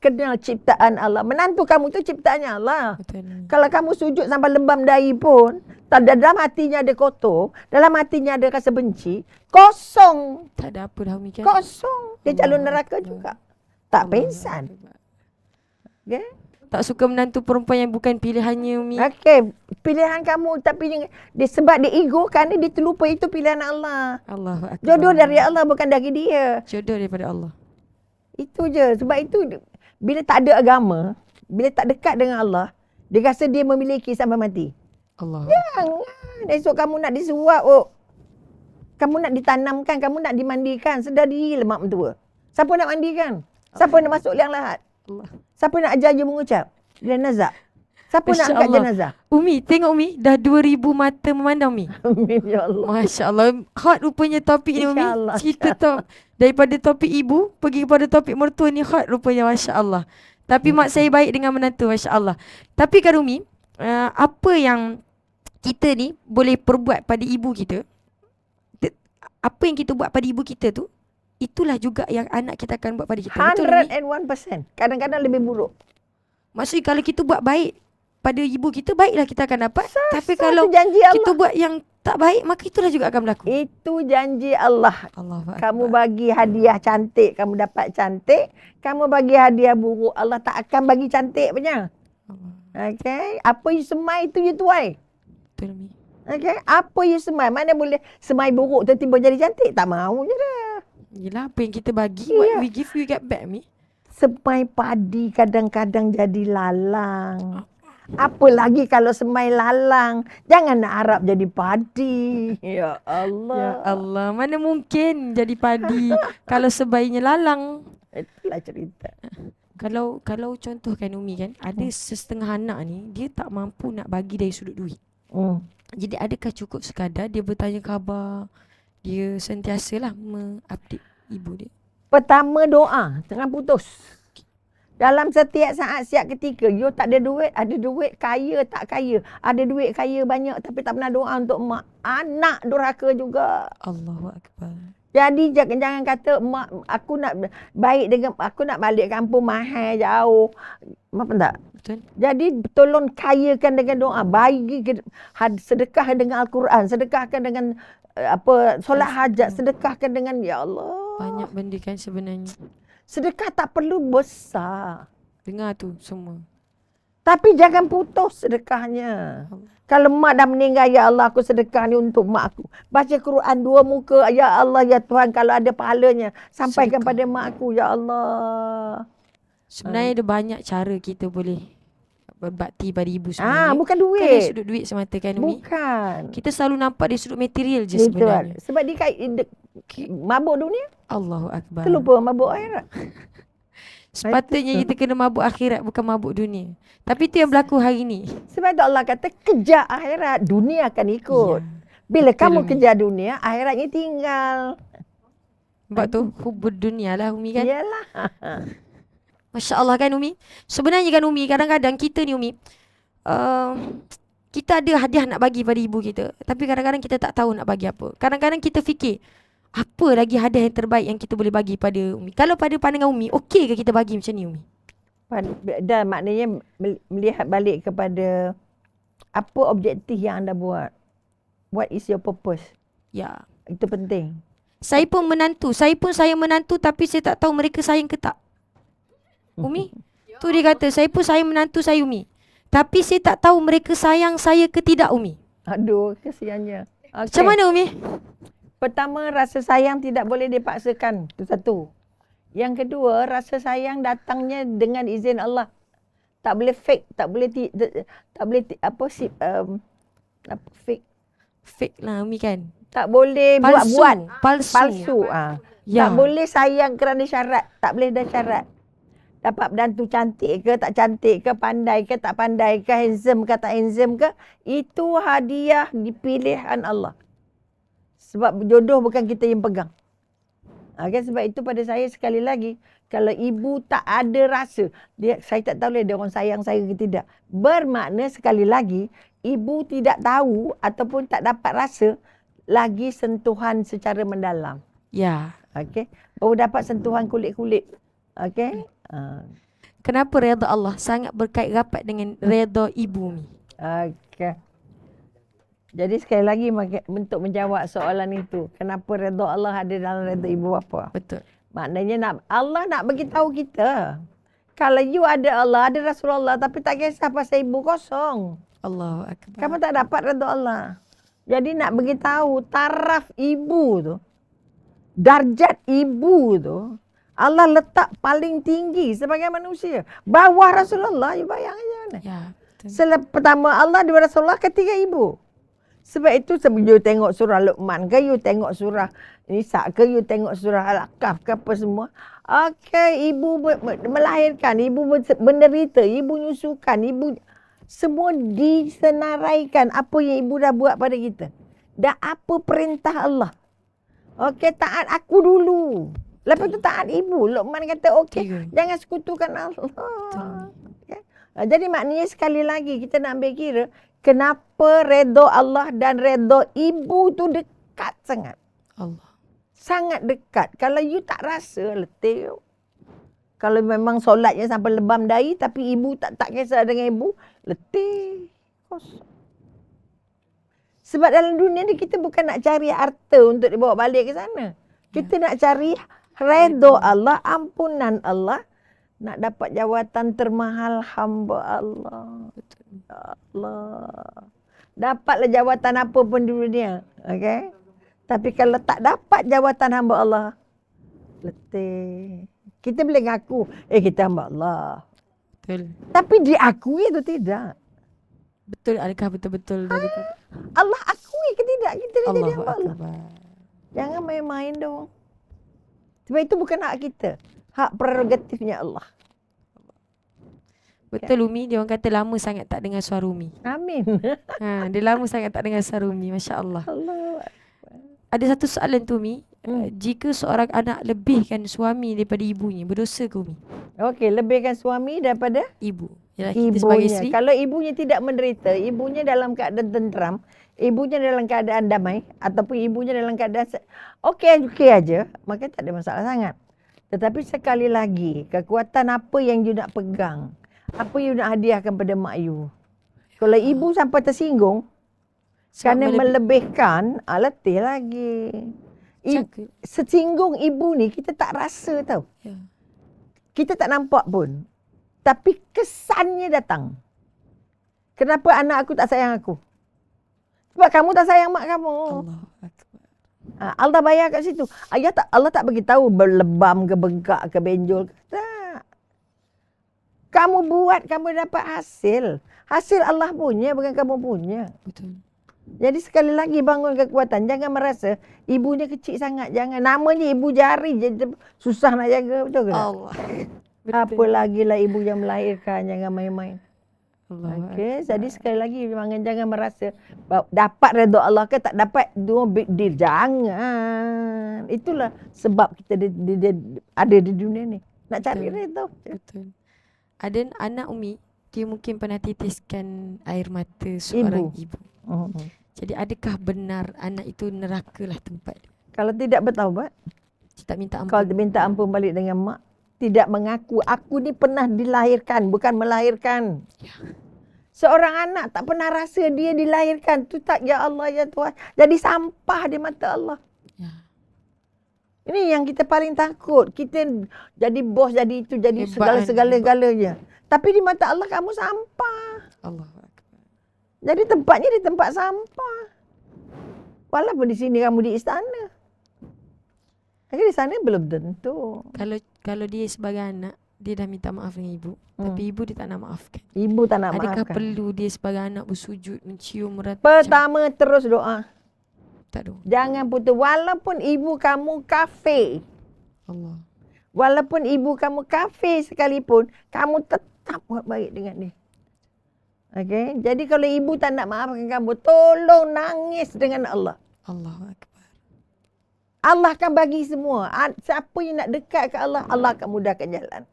kenal ciptaan Allah. Menantu kamu tu ciptaannya Allah. Betul. Kalau kamu sujud sampai lebam dahi pun, dalam hatinya ada kotor, dalam hatinya ada rasa benci, kosong. Tak ada apa dah Umi kan? Kosong. Dia calon neraka juga. Tak pengsan. Okay? Tak suka menantu perempuan yang bukan pilihannya Umi. Okey, pilihan kamu tapi dia sebab dia ego kan dia terlupa itu pilihan Allah. Allahu Akbar. Jodoh dari Allah bukan dari dia. Jodoh daripada Allah. Itu je. Sebab itu bila tak ada agama, bila tak dekat dengan Allah, dia rasa dia memiliki sampai mati. Allah. Jangan. Esok kamu nak disuap, kamu nak ditanamkan, kamu nak dimandikan, sedar diri lemak mentua. Siapa nak mandikan? Siapa nak masuk liang lahat? Allah. Siapa nak ajar je mengucap? Jenazah. Siapa nak angkat jenazah? Umi, tengok Umi, dah 2000 mata memandang Umi. Amin ya Allah. Masya Allah. Hot rupanya topik ni Umi. InsyaAllah. Cerita daripada topik ibu pergi kepada topik mertua ni hot rupanya, Masya Allah. Tapi mak saya baik dengan menantu, Masya Allah. Tapi kan Umi, apa yang kita ni boleh perbuat pada ibu kita, apa yang kita buat pada ibu kita tu, itulah juga yang anak kita akan buat pada kita. Betul Umi? 101%. Kadang-kadang lebih buruk. Maksudnya kalau kita buat baik pada ibu kita, baiklah kita akan dapat. Tapi Itu kalau janji kita Allah. buat yang tak baik, maka itulah juga akan berlaku. Itu janji Allah. Allahu Kamu akbar. bagi hadiah cantik, kamu dapat cantik. Kamu bagi hadiah buruk, Allah tak akan bagi cantik punya. Okay? Apa you semai itu you tuai. Betul, Umi. Okay? Apa you semai. Mana boleh semai buruk tiba-tiba jadi cantik. Tak mahu je dah. Yelah, apa yang kita bagi, Ya. what we give, we get back, Umi. Semai padi kadang-kadang jadi lalang. Apa lagi kalau semai lalang. Jangan nak harap jadi padi. Ya Allah. Ya Allah, mana mungkin jadi padi kalau sebaiknya lalang. Itulah cerita. Kalau contohkan Umi kan, ada setengah anak ni, dia tak mampu nak bagi dari sudut duit. Jadi adakah cukup sekadar dia bertanya khabar, dia sentiasalah mengupdate ibu dia? Pertama doa, jangan putus. Dalam setiap saat, setiap ketika, you tak ada duit, kaya tak kaya. Ada duit kaya banyak tapi tak pernah doa untuk mak. Anak durhaka juga. Allahu akbar. Jadi jangan kata mak aku nak baik dengan aku nak balik kampung mahal jauh. Apa tak? Betul. Jadi tolong kayakan dengan doa, bagi sedekah dengan Al-Quran, sedekahkan dengan solat hajat, sedekahkan dengan ya Allah. Banyak benda kan sebenarnya. Sedekah tak perlu besar. Dengar tu semua. Tapi jangan putus sedekahnya. Kalau mak dah meninggal, ya Allah aku sedekah ni untuk mak aku. Baca Quran 2 muka, ya Allah ya Tuhan kalau ada pahalanya. Sampaikan Sedekah. pada mak aku, ya Allah. Sebenarnya ada banyak cara kita boleh berbakti pada ibu sebenarnya. Bukan Kan dari duit. sudut duit semata kan Umi? Bukan. Kita selalu nampak dari sudut material je Itu sebenarnya. sebab dia mabuk dunia, Allahu akbar. terlupa mabuk akhirat. Sepatutnya kita kena mabuk akhirat, bukan mabuk dunia. Tapi itu yang berlaku hari ni. Sebab tu Allah kata kejar akhirat, dunia akan ikut. Ya. Bila Betul, kamu Umi. kejar dunia, akhiratnya tinggal. Sebab tu hubud dunia lah Umi kan. Yalah. Masya Allah kan Umi. Sebenarnya kan Umi, kadang-kadang kita ni Umi, kita ada hadiah nak bagi pada ibu kita. Tapi kadang-kadang kita tak tahu nak bagi apa. Kadang-kadang kita fikir, apa lagi hadiah yang terbaik yang kita boleh bagi pada Umi. Kalau pada pandangan Umi, okey ke kita bagi macam ni Umi? Dan maknanya melihat balik kepada apa objektif yang anda buat. What is your purpose? Ya. Itu penting. Saya pun sayang menantu tapi saya tak tahu mereka sayang ke tak. Umi, tu dia kata, saya pun sayang menantu saya Umi. Tapi saya tak tahu mereka sayang saya ke tidak Umi. Aduh, kesiannya. Okay. Macam mana Umi? Pertama, rasa sayang tidak boleh dipaksakan. Itu satu. Yang kedua, rasa sayang datangnya dengan izin Allah. Tak boleh fake, tak boleh fake. Fake lah Umi kan. Tak boleh Palsu. buat-buat. Palsu. Palsu. Ya. Tak boleh sayang kerana syarat. Tak boleh ada syarat. Dapat menantu cantik ke, tak cantik ke, pandai ke, tak pandai ke, handsome ke, tak handsome ke. Itu hadiah dipilihan Allah. Sebab jodoh bukan kita yang pegang. Kan sebab itu pada saya sekali lagi, kalau ibu tak ada rasa, saya tak tahu dia orang sayang saya ke tidak. Bermakna sekali lagi, ibu tidak tahu ataupun tak dapat rasa lagi sentuhan secara mendalam. Ya. Okey. Baru dapat sentuhan kulit-kulit. Okey. Kenapa redha Allah sangat berkait rapat dengan redha ibu Umi? Okey. Jadi sekali lagi untuk menjawab soalan itu, kenapa redha Allah ada dalam redha ibu bapa? Betul. Maknanya Allah nak bagi tahu kita. Kalau you ada Allah, ada Rasulullah tapi tak kisah pasal ibu kosong. Allahu akbar. Kamu tak dapat redha Allah. Jadi nak bagi tahu taraf ibu tu, darjat ibu tu, Allah letak paling tinggi sebagai manusia. Bawah Rasulullah, you bayang aja mana. Ya. Betul. Pertama Allah, dua Rasulullah, ketiga ibu. Sebab itu sebelum you tengok surah Luqman ke, you tengok surah Nisa ke, you tengok surah Al-Kahf ke apa semua. Okey, ibu melahirkan, ibu menderita, ibu nyusukan, ibu semua disenaraikan apa yang ibu dah buat pada kita. Dan apa perintah Allah. Okey, taat aku dulu. Lepas tu taat ibu. Luqman kata okey, jangan sekutukan Allah. Okay. Jadi maknanya sekali lagi kita nak ambil kira kenapa redha Allah dan redha ibu tu dekat sangat. Allah. Sangat dekat. Kalau you tak rasa, letih. Kalau memang solatnya sampai lebam dahi tapi ibu tak kisah dengan ibu, letih. Kosong. Sebab dalam dunia ni kita bukan nak cari harta untuk dibawa balik ke sana. Kita nak cari redha Allah, ampunan Allah, nak dapat jawatan termahal hamba Allah. Ya Allah. Dapatlah jawatan apa pun di dunia. Okay? Tapi kalau tak dapat jawatan hamba Allah, letih. Kita boleh ngaku, kita hamba Allah. Betul. Tapi diakui atau tidak? Betul, adakah betul-betul dari Allah akui ke tidak kita dah jadi Allahu hamba Allah? Akbar. Jangan main-main dong. Sebab itu bukan hak kita. Hak prerogatifnya Allah. Betul Umi, dia orang kata lama sangat tak dengar suara Umi. Amin. Dia lama sangat tak dengar suara Umi, Masya Allah. Allah. Ada satu soalan tu Umi, jika seorang anak lebihkan suami daripada ibunya, berdosa ke Umi? Okey, lebihkan suami daripada Ibu. Yalah, kita sebagai isteri. Kalau ibunya tidak menderita, ibunya dalam keadaan tenteram, ibunya dalam keadaan damai, ataupun ibunya dalam keadaan okey aja, maka tak ada masalah sangat. Tetapi sekali lagi, kekuatan apa yang you nak pegang, apa you nak hadiahkan pada mak you. Kalau ibu sampai tersinggung, kerana melebihkan, letih lagi. Sesinggung ibu ni kita tak rasa tau. Ya. Kita tak nampak pun. Tapi kesannya datang. Kenapa anak aku tak sayang aku? Sebab kamu tak sayang mak kamu. Allahu Akbar. Allah bayar kat situ. Allah tak bagi tahu berlebam ke bengkak ke benjol. Tak. Kamu buat, kamu dapat hasil. Hasil Allah punya, bukan kamu punya. Betul. Jadi sekali lagi bangun kekuatan. Jangan merasa ibunya kecil sangat. Jangan. Namanya ibu jari je. Susah nak jaga. Betul ke tak? Allah. Apa lagi lah ibu yang melahirkan. Jangan main-main. Allah. Okey. Jadi sekali lagi jangan merasa dapat redha Allah ke tak dapat. No big deal. Jangan. Itulah sebab kita ada di dunia ni. Nak cari redha. Betul. Ada anak Umi, dia mungkin pernah titiskan air mata seorang ibu. Jadi adakah benar anak itu neraka lah tempat dia? Kalau tidak bertaubat, dia tak minta ampun. kalau dia minta ampun balik dengan mak, tidak mengaku, aku ni pernah dilahirkan, bukan melahirkan. Ya. Seorang anak tak pernah rasa dia dilahirkan. Tu tak, ya Allah, ya Tuhan. Jadi sampah di mata Allah. Ya. Ini yang kita paling takut. Kita jadi bos, jadi itu, jadi segala-galanya. Tapi di mata Allah kamu sampah. Allah. Jadi tempatnya di tempat sampah. Walaupun di sini kamu di istana. Tapi di sana belum tentu. Kalau dia sebagai anak, dia dah minta maaf dengan ibu. Tapi ibu dia tak nak maafkan. Ibu tak nak Adakah maafkan. perlu dia sebagai anak bersujud, mencium erat? Pertama terus doa. Tak ada. Jangan putus. Walaupun ibu kamu kafir. Allah. Walaupun ibu kamu kafir sekalipun, kamu tetap buat baik dengan dia. Okey, jadi kalau ibu tak nak maafkan kamu, tolong nangis dengan Allah. Allahu Akbar. Allah akan bagi semua. Siapa yang nak dekat ke Allah, Allah akan mudahkan jalan.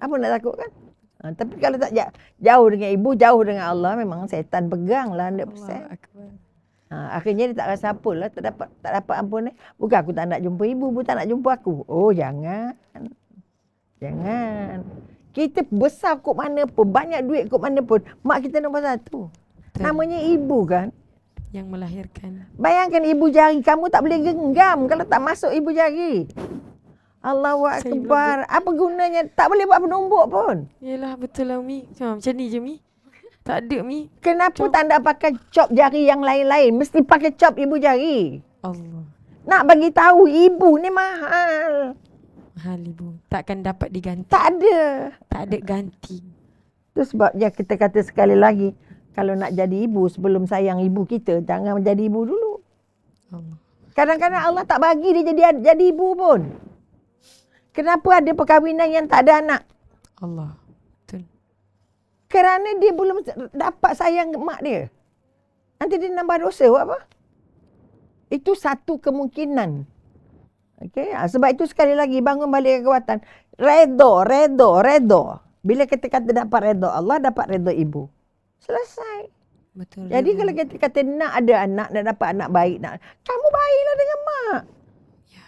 Apa nak takut kan? Tapi kalau tak jauh dengan ibu, jauh dengan Allah, memang setan pegang lah 100%. Allahu Akbar. Akhirnya dia tak rasa apalah, tak dapat ampun. Bukan aku tak nak jumpa ibu, ibu tak nak jumpa aku. Oh, jangan. Jangan. Kita besar kok mana pun, banyak duit kok mana pun, mak kita nombor satu. Betul. Namanya ibu kan. Yang melahirkan. Bayangkan ibu jari, kamu tak boleh genggam kalau tak masuk ibu jari. Allahu Akbar. Apa gunanya? Tak boleh buat penumbuk pun. Yelah, betul lah Umi. Macam ni je Mi. Tak ada Mi. Kenapa tak nak pakai cop jari yang lain-lain? Mesti pakai cop ibu jari. Allah. Nak bagi tahu ibu ni mahal. Mahal ibu. Takkan dapat diganti. Tak ada. Tak ada ganti. Itu sebabnya kita kata sekali lagi, kalau nak jadi ibu, sebelum sayang ibu kita, jangan menjadi ibu dulu. Allah. Kadang-kadang Allah tak bagi dia jadi ibu pun. Kenapa ada perkahwinan yang tak ada anak? Allah. Betul. Kerana dia belum dapat sayang mak dia. Nanti dia nambah dosa, buat apa? Itu satu kemungkinan. Okey, sebab itu sekali lagi bangun balik kekuatan. Redha. Bila kita kata dapat redha Allah, dapat redha ibu. Selesai. Betul. Jadi kalau kita kata nak ada anak, nak dapat anak baik, kamu baiklah dengan mak. Ya.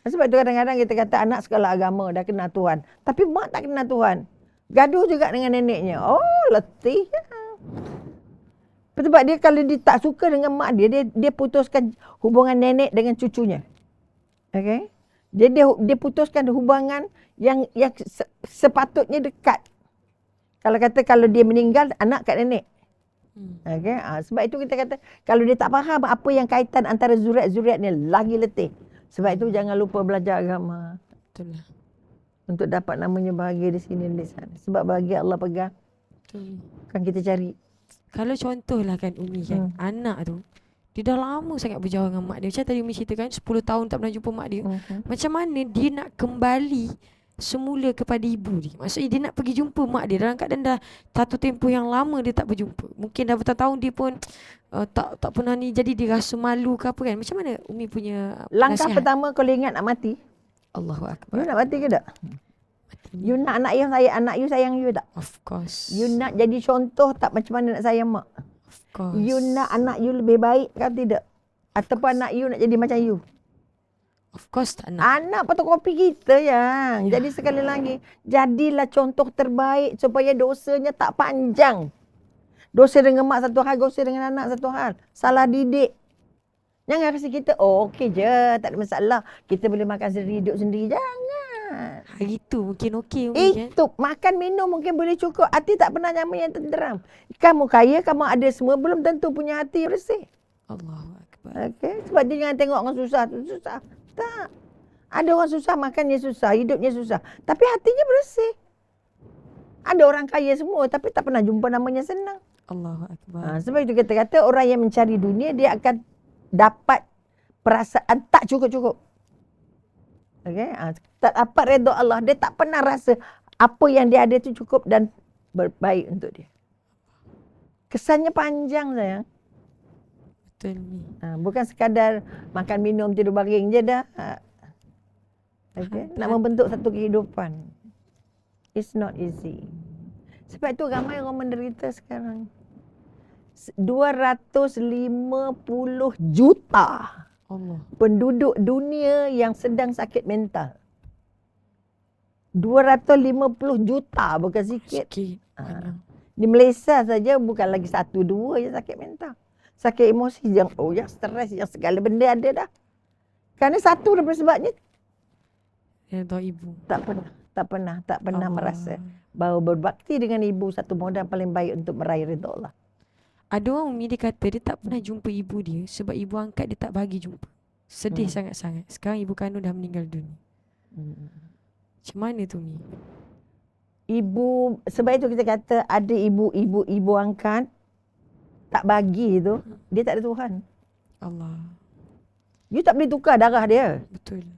Sebab tu kadang-kadang kita kata anak sekolah agama dah kenal Tuhan. Tapi mak tak kenal Tuhan. Gaduh juga dengan neneknya. Oh, letih. Sebab dia kalau dia tak suka dengan mak dia putuskan hubungan nenek dengan cucunya. Okay? Dia putuskan hubungan yang sepatutnya dekat. Kalau dia meninggal, anak kat nenek. Okay? Sebab itu kita kata, kalau dia tak faham apa yang kaitan antara zuriat-zuriat ni, lagi letih. Sebab itu jangan lupa belajar agama. Betul lah. Untuk dapat namanya bahagia di sini dan di sana. Sebab bahagia Allah pegang. Betul. Kan kita cari. Kalau contohlah kan Umi kan, anak tu, dia dah lama sangat berjauh dengan mak dia. Macam tadi Umi ceritakan, 10 tahun tak pernah jumpa mak dia. Macam mana dia nak kembali semula kepada ibu dia? Maksudnya dia nak pergi jumpa mak dia dalam keadaan dah satu tempoh yang lama dia tak berjumpa. Mungkin dah bertahun-tahun dia pun tak pernah ni, jadi dia rasa malu ke apa kan. Macam mana Umi punya Langkah nasihat? pertama kalau ingat nak mati. Allahu You Akbar. nak mati ke tak? You nak anak you sayang you tak? Of course. You nak jadi contoh tak macam mana nak sayang mak? Of course. You nak anak you lebih baik kan tidak? Ataupun anak you nak jadi macam you? Of course tak nak. Anak fotokopi kita yang. Jadi sekali lagi, jadilah contoh terbaik supaya dosanya tak panjang. Dosa dengan mak satu hal, dosa dengan anak satu hal. Salah didik. Jangan rasa kita, okey je, tak ada masalah. Kita boleh makan sendiri, hidup sendiri. Jangan. Hari tu mungkin okey Umi kan. Itu, makan minum mungkin boleh cukup. Hati tak pernah nyaman yang tenteram. Kamu kaya, kamu ada semua, belum tentu punya hati bersih. Allahu Akbar. Okay? Sebab dia jangan tengok orang susah tu susah. Tak. Ada orang susah, makannya susah, hidupnya susah. Tapi hatinya bersih. Ada orang kaya semua, tapi tak pernah jumpa namanya senang. Allahu Akbar. Sebab itu kita kata orang yang mencari dunia, dia akan dapat perasaan tak cukup-cukup. Okay? Tak dapat redha Allah. Dia tak pernah rasa apa yang dia ada itu cukup dan berbaik untuk dia. Kesannya panjang sayang. Betul ni. Bukan sekadar makan minum tidur baring je dah. Okay? Nak membentuk satu kehidupan. It's not easy. Sebab tu ramai orang menderita sekarang. 250 juta Allah. penduduk dunia yang sedang sakit mental. 250 juta bukan sikit. Sikit. Banyak. Di Malaysia saja bukan lagi 1-2 yang sakit mental. Sakit emosi yang stres, yang segala benda ada dah. Kerana satu daripada sebabnya Redha ibu. tak pernah Allah. merasa bahawa berbakti dengan ibu satu modal paling baik untuk meraih redha Allah. Ada orang Umi dia kata dia tak pernah jumpa ibu dia sebab ibu angkat dia tak bagi jumpa. Sedih sangat-sangat. Sekarang ibu kandung dah meninggal dunia. Macam mana tu Umi? Ibu, sebab itu kita kata ada ibu angkat tak bagi tu, dia tak ada Tuhan. Allah. You tak boleh tukar darah dia. Betul.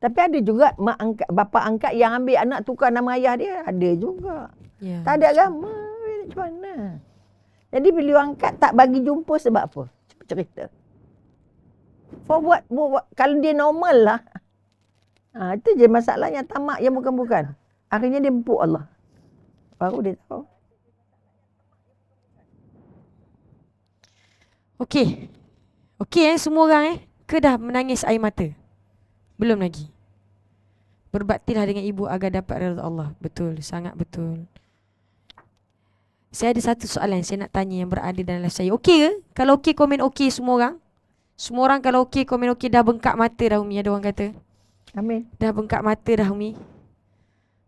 Tapi ada juga mak angkat, bapa angkat yang ambil anak tukar nama ayah dia. Ada juga. Ya. Tak ada agama. Macam mana? Jadi bila you angkat tak bagi jumpa sebab apa? Cuba cerita. For what? Kalau dia normal lah. Itu je masalahnya, tamak yang bukan-bukan. Akhirnya dia empuk Allah. Baru dia tahu. Okey. Okey semua orang ke dah menangis air mata? Belum lagi. Berbaktilah dengan ibu agar dapat redha Allah. Betul, sangat betul. Saya ada satu soalan saya nak tanya yang berada dalam live saya. Okey ke? Kalau okey komen okey semua orang. Semua orang kalau okey komen okey. Dah bengkak mata dah Umi, ada orang kata. Amin. Dah bengkak mata dah Umi.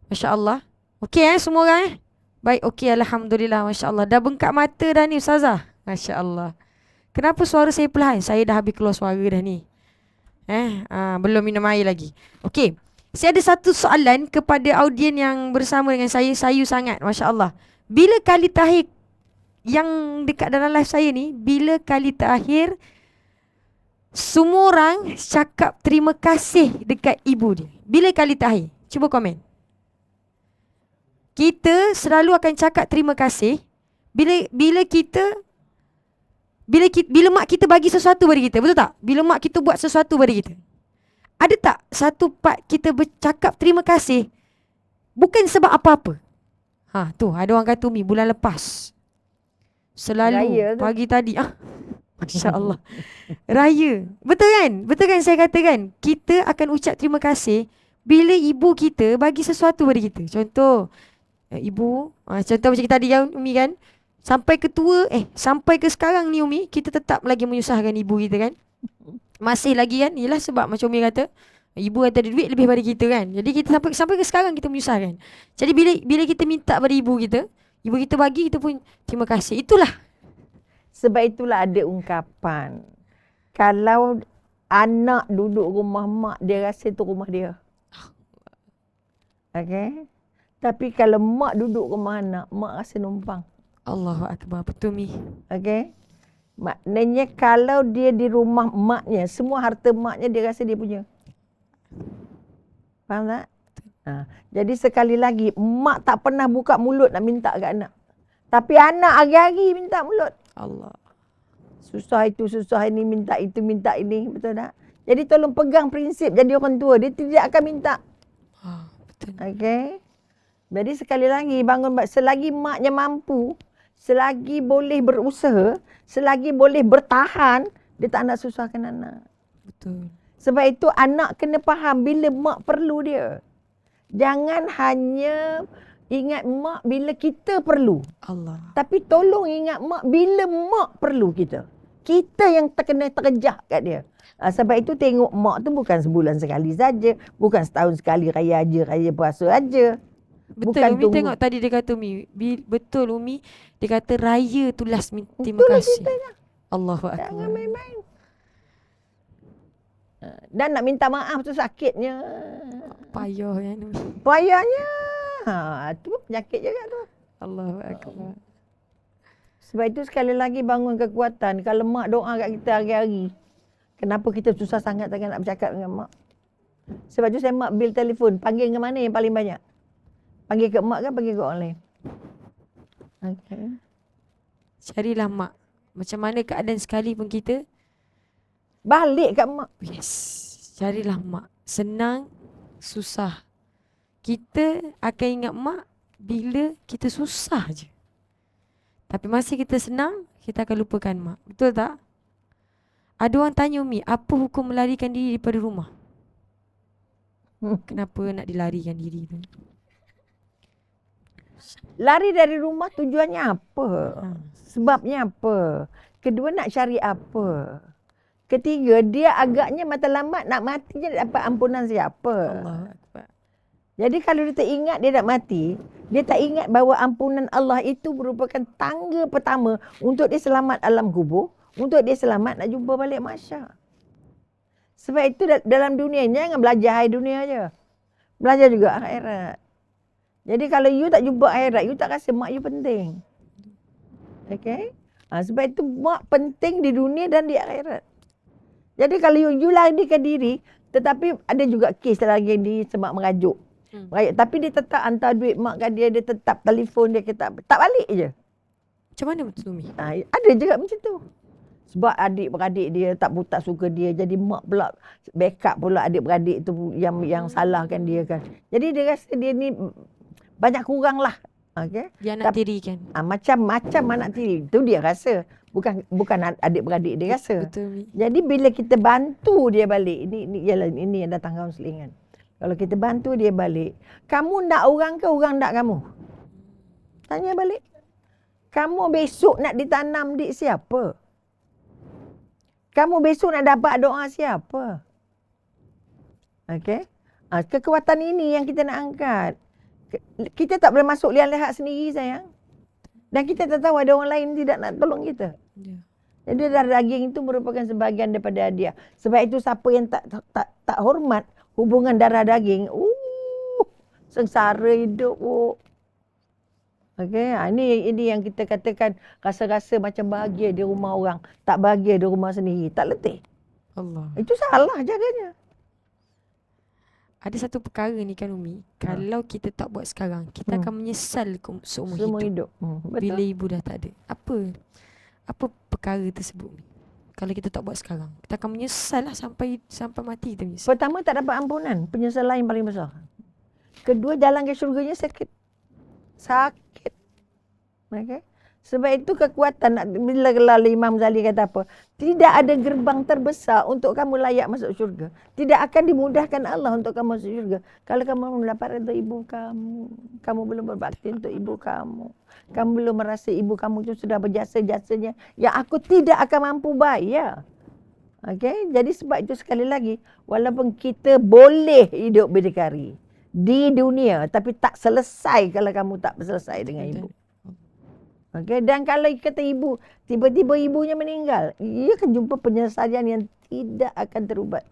Masya Allah. Okey semua orang Baik, okey, alhamdulillah, Masya Allah. Dah bengkak mata dah ni Ustazah. Masya Allah. Kenapa suara saya perlahan? Saya dah habis keluar suara dah ni. Belum minum air lagi. Okey. Saya ada satu soalan kepada audien yang bersama dengan saya. Sayu sangat, Masya Allah. Bila kali terakhir yang dekat dalam live saya ni, bila kali terakhir semua orang cakap terima kasih dekat ibu dia? Bila kali terakhir? Cuba komen. Kita selalu akan cakap terima kasih bila mak kita bagi sesuatu pada kita, betul tak? Bila mak kita buat sesuatu pada kita. Ada tak satu part kita bercakap terima kasih bukan sebab apa-apa? Tu ada orang kata Umi bulan lepas. Selalu Raya tu. pagi tadi Masya Allah. Raya. Betul kan? Betul kan saya katakan? Kita akan ucap terima kasih bila ibu kita bagi sesuatu pada kita. Contoh, ibu, contoh macam kita tadi kan Umi kan, sampai ke tua, sampai ke sekarang ni Umi, kita tetap lagi menyusahkan ibu kita kan. Masih lagi kan, yelah sebab macam Umi kata, ibu kata ada duit lebih pada kita kan. Jadi kita sampai ke sekarang kita menyusahkan. Jadi bila kita minta pada ibu kita bagi, kita pun terima kasih. Itulah. Sebab itulah ada ungkapan, kalau anak duduk rumah mak, dia rasa tu rumah dia. Okay? Tapi kalau mak duduk rumah anak, mak rasa numpang. Allahu Akbar. Betul Mi. Okay? Maknanya kalau dia di rumah maknya, semua harta maknya dia rasa dia punya. Faham tak? Jadi sekali lagi, mak tak pernah buka mulut nak minta kat anak. Tapi anak hari-hari minta mulut. Allah. Susah itu, susah ini, minta itu, minta ini. Betul tak? Jadi tolong pegang prinsip jadi orang tua. Dia tidak akan minta. Betul. Okay? Jadi sekali lagi, bangun selagi maknya mampu, selagi boleh berusaha, selagi boleh bertahan, dia tak nak susahkan anak. Betul. Sebab itu anak kena faham bila mak perlu dia. Jangan hanya ingat mak bila kita perlu. Allah. Tapi tolong ingat mak bila mak perlu kita. Kita yang kena terjah kat dia. Sebab itu tengok mak tu bukan sebulan sekali saja, bukan setahun sekali raya puasa aja. Betul Bukan Umi tengok tadi dia kata Umi. Betul Umi. Dia kata raya tu last terima kasih. Allahu Akbar. Jangan main-main. Dan nak minta maaf tu sakitnya. Payah kan Umi. Payahnya. Tu penyakit juga tu. Allahu Akbar. Sebab itu sekali lagi bangun kekuatan. Kalau mak doa kat kita hari-hari, kenapa kita susah sangat nak bercakap dengan mak? Sebab tu saya mak bil telefon. Panggil ke mana yang paling banyak? Panggil ke mak kan panggil ke orang lain? Okay. Carilah mak. Macam mana keadaan sekalipun kita, balik kat mak. yes, carilah mak. Senang, susah. Kita akan ingat mak bila kita susah je. Tapi masa kita senang, kita akan lupakan mak. Betul tak? Ada orang tanya Umi, apa hukum melarikan diri daripada rumah? Kenapa nak dilarikan diri tu? Lari dari rumah tujuannya apa? Sebabnya apa? Kedua, nak cari apa? Ketiga, dia agaknya matlamat nak mati je dapat ampunan siapa? Allahu Akbar. Jadi kalau dia tak ingat dia nak mati, dia tak ingat bahawa ampunan Allah itu merupakan tangga pertama untuk dia selamat alam kubur, untuk dia selamat nak jumpa balik mahsyar. Sebab itu dalam dunia ni jangan belajar hari dunia je. Belajar juga akhirat. Jadi kalau you tak jumpa akhirat, you tak rasa mak you penting. Okay? Sebab itu mak penting di dunia dan di akhirat. Jadi kalau you larikan diri, tetapi ada juga kes lagi di sebab merajuk. Tapi dia tetap hantar duit mak kat dia, dia tetap telefon dia, tak balik je. Macam mana betul Umi? Ada juga macam tu. Sebab adik-beradik dia tak suka dia, jadi mak pula backup pula adik-beradik tu yang salahkan dia kan. Jadi dia rasa dia ni banyak kurang lah. Okay? Dia nak tirikan. Macam anak tiri. Itu dia rasa. Bukan adik-beradik dia rasa. Betul Mi. Jadi bila kita bantu dia balik, ini yang datang kaunseling kan. Kalau kita bantu dia balik, kamu nak orang ke orang nak kamu? Tanya balik. Kamu besok nak ditanam di siapa? Kamu besok nak dapat doa siapa? Okey? Kekuatan ini yang kita nak angkat. Kita tak boleh masuk liang lehat sendiri sayang. Dan kita tak tahu ada orang lain tidak nak tolong kita. Ya. Jadi darah daging itu merupakan sebahagian daripada hadiah. Sebab itu siapa yang tak hormat hubungan darah daging, sengsara hidup. Okey, ini yang kita katakan rasa-rasa macam bahagia di rumah orang, tak bahagia di rumah sendiri, tak letih. Allah. Itu salah jaganya. Ada satu perkara ni kan Umi, kalau kita tak buat sekarang, kita akan menyesal seumur hidup. Betul. Bila ibu dah tak ada. Apa perkara tersebut Umi? Kalau kita tak buat sekarang, kita akan menyesal lah sampai mati kita menyesal. Pertama, tak dapat ampunan, penyesalan yang paling besar. Kedua, jalan ke syurganya sakit. Okey. Sebab itu kekuatan bila Imam Ghazali kata apa? Tidak ada gerbang terbesar untuk kamu layak masuk syurga. Tidak akan dimudahkan Allah untuk kamu masuk syurga kalau kamu mendapat redha ibu kamu. Kamu belum berbakti untuk ibu kamu. Kamu belum merasa ibu kamu itu sudah berjasa-jasanya yang aku tidak akan mampu bayar. Okey, jadi sebab itu sekali lagi, walaupun kita boleh hidup berdikari di dunia, tapi tak selesai kalau kamu tak selesai dengan ibu. Okey, dan kalau kata ibu, tiba-tiba ibunya meninggal, ia akan jumpa penyelesaian yang tidak akan terubat.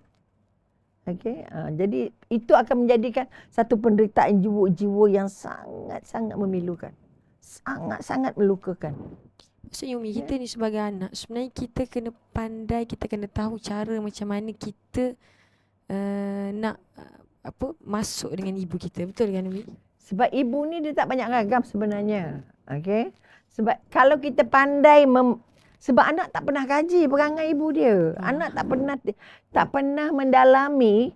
Okey, jadi itu akan menjadikan satu penderitaan jiwa-jiwa yang sangat-sangat memilukan. Sangat-sangat melukakan. Maksudnya Umi, kita ni sebagai anak, sebenarnya kita kena pandai, kita kena tahu cara macam mana kita nak masuk dengan ibu kita. Betul kan Umi? Sebab ibu ni dia tak banyak ragam sebenarnya. Okey. Sebab kalau kita pandai sebab anak tak pernah kaji perangai ibu dia. Anak tak pernah mendalami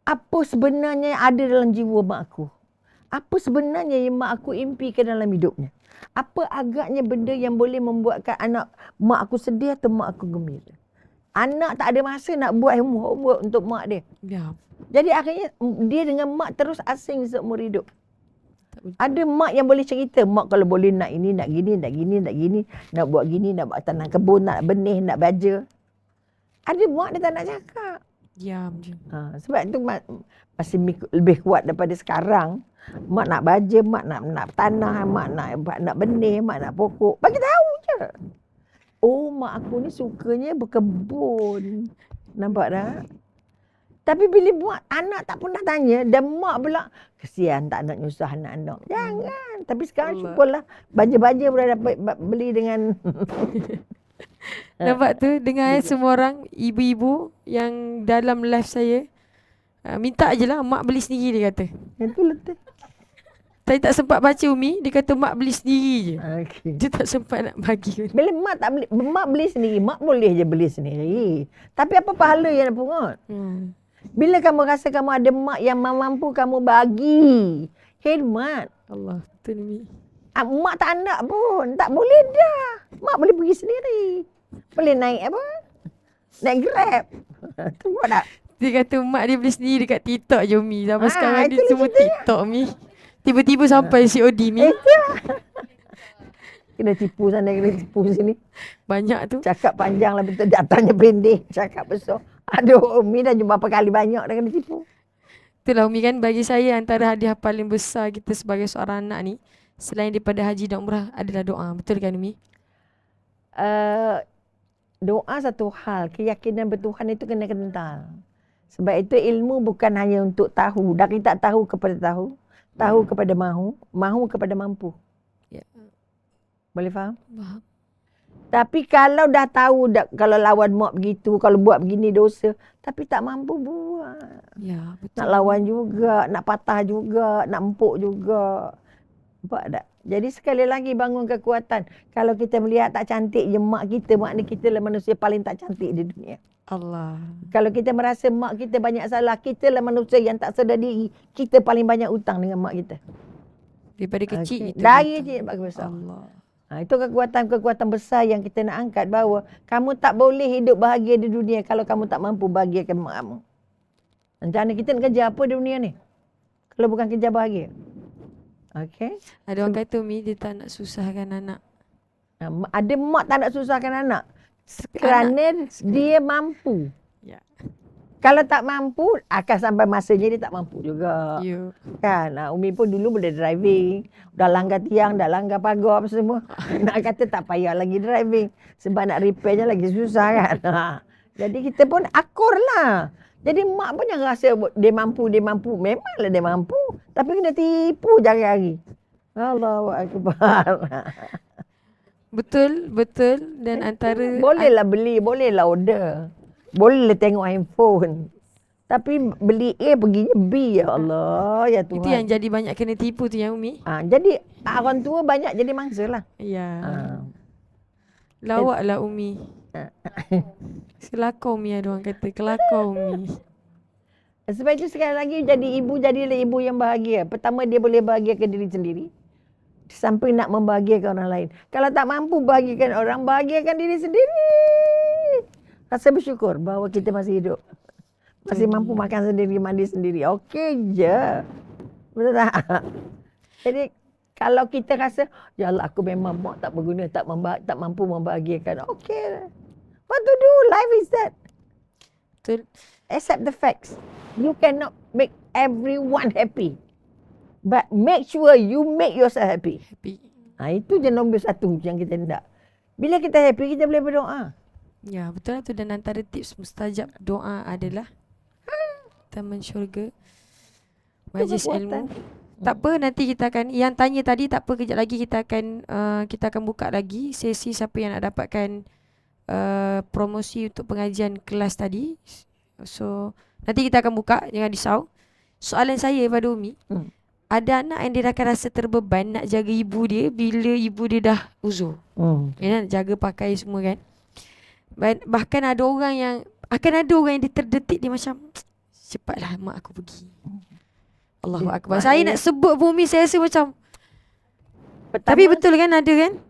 apa sebenarnya yang ada dalam jiwa mak aku. Apa sebenarnya yang mak aku impikan dalam hidupnya. Apa agaknya benda yang boleh membuatkan mak aku sedih atau mak aku gembira. Anak tak ada masa nak buat homework untuk mak dia. Ya. Jadi akhirnya dia dengan mak terus asing seumur hidup. Ada mak yang boleh cerita, mak kalau boleh nak ini, nak gini, nak gini, nak gini, nak buat gini, nak buat tanam kebun, nak benih, nak baja. Ada mak dia tak nak cakap. Diam je. Sebab itu mak masih lebih kuat daripada sekarang. Mak nak baja, mak nak tanah, mak nak benih, mak nak pokok. Bagi tahu je. Oh, mak aku ni sukanya berkebun. Nampak tak? Tapi bila buat anak tak pernah tanya dan mak pula kesian tak nak nyusah anak-anak. Jangan. Tapi sekarang syukurlah baja-baja boleh dapat beli dengan nampak tu dengan semua orang ibu-ibu yang dalam live saya minta je lah mak beli sendiri dia kata. Itu letih. Saya tak sempat baca Umi, dia kata mak beli sendiri je. Okay. Dia tak sempat nak bagi. Bila mak tak beli, mak beli sendiri, mak boleh je beli sendiri. Tapi apa pahala yang nak pungut? Bila kamu rasa kamu ada mak yang mampu kamu bagi. Khidmat. Allah, tu Umi. Mak tak nak pun. Tak boleh dah. Mak boleh pergi sendiri. Boleh naik apa? Naik Grab. Tu buat tak? Dia kata mak dia beli sendiri dekat TikTok je Umi. Sampai sekarang dia itulah semua cerita dia. TikTok Umi. Tiba-tiba sampai COD Umi. Kena tipu sana, kena tipu sini. Banyak tu. Cakap panjang lah betul. Datanya pendek. Cakap besar. Aduh, Umi dah jumpa berapa kali banyak dah kena tipu. Itulah Umi kan, bagi saya antara hadiah paling besar kita sebagai seorang anak ni, selain daripada haji dan umrah adalah doa. Betul kan Umi? Doa satu hal. Keyakinan bertuhan itu kena kental. Sebab itu ilmu bukan hanya untuk tahu. Dari tak tahu kepada tahu. Tahu kepada mahu. Mahu kepada mampu. Ya. Boleh faham? Faham. Tapi kalau dah tahu, kalau lawan mak begitu, kalau buat begini dosa, tapi tak mampu buat. Ya, betul. Nak lawan juga, nak patah juga, nak empuk juga. Nampak tak? Jadi sekali lagi bangun kekuatan. Kalau kita melihat tak cantik je mak kita, maknanya kita lah manusia paling tak cantik di dunia. Allah. Kalau kita merasa mak kita banyak salah, kita lah manusia yang tak sedar diri. Kita paling banyak hutang dengan mak kita. Daripada kecil kita. Dari kecil sampai besar. Allah. Itu kekuatan-kekuatan besar yang kita nak angkat, bahawa kamu tak boleh hidup bahagia di dunia kalau kamu tak mampu bahagiakan mak kamu. Macam mana kita nak kerja apa di dunia ni? Kalau bukan kerja bahagia. Okey. Ada orang kata Umi dia tak nak susahkan anak. Ada mak tak nak susahkan anak. Kerana dia mampu. Ya. Kalau tak mampu, akan sampai masanya dia tak mampu juga. Ya. Kan, Umi pun dulu boleh driving. Dah langgar tiang, dah langgar pagar apa semua. Nak kata tak payah lagi driving. Sebab nak repairnya lagi susah kan. Jadi kita pun akur lah. Jadi mak pun jangan rasa dia mampu. Memanglah dia mampu. Tapi kena tipu jari-jari. Allahu Akbar. Betul. Dan antara Bolehlah beli, bolehlah order. Bolehlah tengok handphone. Tapi beli A perginya B, ya Allah, ya Tuhan. itu yang jadi banyak kena tipu tu yang Umi. Jadi orang tua banyak jadi mangsa lah. Ya. Lawaklah Umi. Kelakar Umi, ada orang kata. Kelakar Umi. Sebab itu sekali lagi jadi ibu, jadilah ibu yang bahagia. Pertama dia boleh bahagiakan diri sendiri. Sampai nak membahagiakan orang lain. Kalau tak mampu bahagiakan orang, bahagiakan diri sendiri. Rasa bersyukur bahawa kita masih hidup. Masih mampu makan sendiri, mandi sendiri. Okey je. Betul tak? Jadi kalau kita rasa, ya Allah aku memang mak tak berguna, tak mampu membahagiakan. Okey. What to do? Life is that. Betul. Accept the facts. You cannot make everyone happy. But make sure you make yourself happy. Happy. Itu je nombor satu yang kita nak. Bila kita happy, kita boleh berdoa. Ya, betul lah tu. Dan antara tips mustajab doa adalah taman syurga, majlis ilmu. Tak apa, nanti kita akan, yang tanya tadi tak apa, kejap lagi kita akan buka lagi sesi siapa yang nak dapatkan promosi untuk pengajian kelas tadi. So nanti kita akan buka, jangan risau. Soalan saya pada Umi, ada anak yang dia akan rasa terbeban nak jaga ibu dia bila ibu dia dah uzur. Nak jaga pakai semua kan. Bahkan ada orang yang dia terdetik, dia macam cepatlah mak aku pergi. Allahu Akbar. Saya nak sebut Bumi, saya rasa macam pertama, tapi betul kan, ada kan?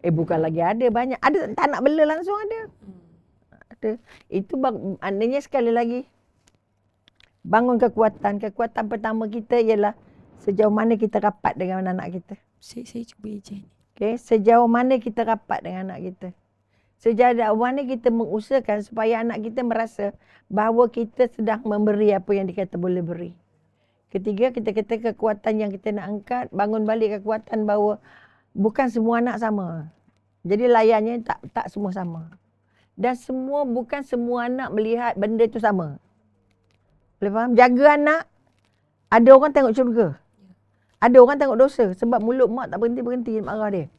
Bukan lagi ada, banyak. Ada tak nak bela langsung ada. Ada. Itu maknanya sekali lagi bangun kekuatan. Kekuatan pertama kita ialah sejauh mana kita rapat dengan anak kita. Saya cuba ejen. Okay, sejauh mana kita rapat dengan anak kita. Sejauh mana kita mengusahakan supaya anak kita merasa bahawa kita sedang memberi apa yang dikata boleh beri. Ketiga, kita kata kekuatan yang kita nak angkat, bangun balik kekuatan bahawa bukan semua anak sama. Jadi layannya tak semua sama. Dan bukan semua anak melihat benda itu sama. Boleh faham? Jaga anak, ada orang tengok syurga. Ada orang tengok dosa sebab mulut mak tak berhenti marah dia.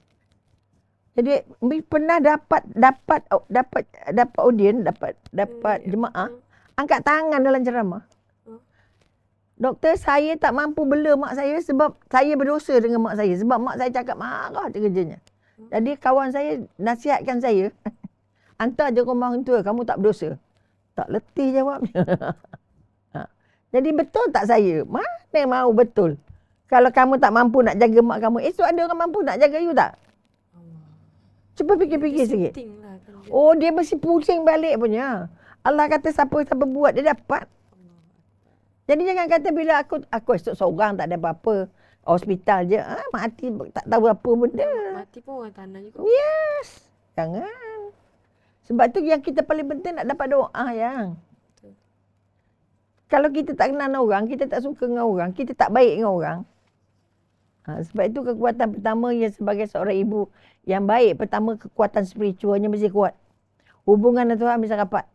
Jadi pernah dapat audiens, dapat jemaah angkat tangan dalam ceramah. Doktor, saya tak mampu bela mak saya sebab saya berdosa dengan mak saya. Sebab mak saya cakap marah je kerjanya. Jadi kawan saya nasihatkan saya, hantar je rumah orang tua, kamu tak berdosa. Tak letih jawabnya. Jadi betul tak saya? Mana mahu betul? Kalau kamu tak mampu nak jaga mak kamu, esok ada orang mampu nak jaga you tak? Cuba fikir-fikir sikit. Oh, dia mesti pusing balik punya. Allah kata siapa buat, dia dapat. Jadi jangan kata bila aku esok seorang tak ada apa-apa. Hospital je, mati tak tahu apa benda. Mati pun orang tanah juga. Yes. Jangan. Sebab tu yang kita paling penting nak dapat doa yang. Betul. Kalau kita tak kenal orang, kita tak suka dengan orang, kita tak baik dengan orang. Sebab itu kekuatan pertama yang sebagai seorang ibu yang baik, pertama kekuatan spiritualnya mesti kuat. Hubungan dengan Tuhan mesti rapat.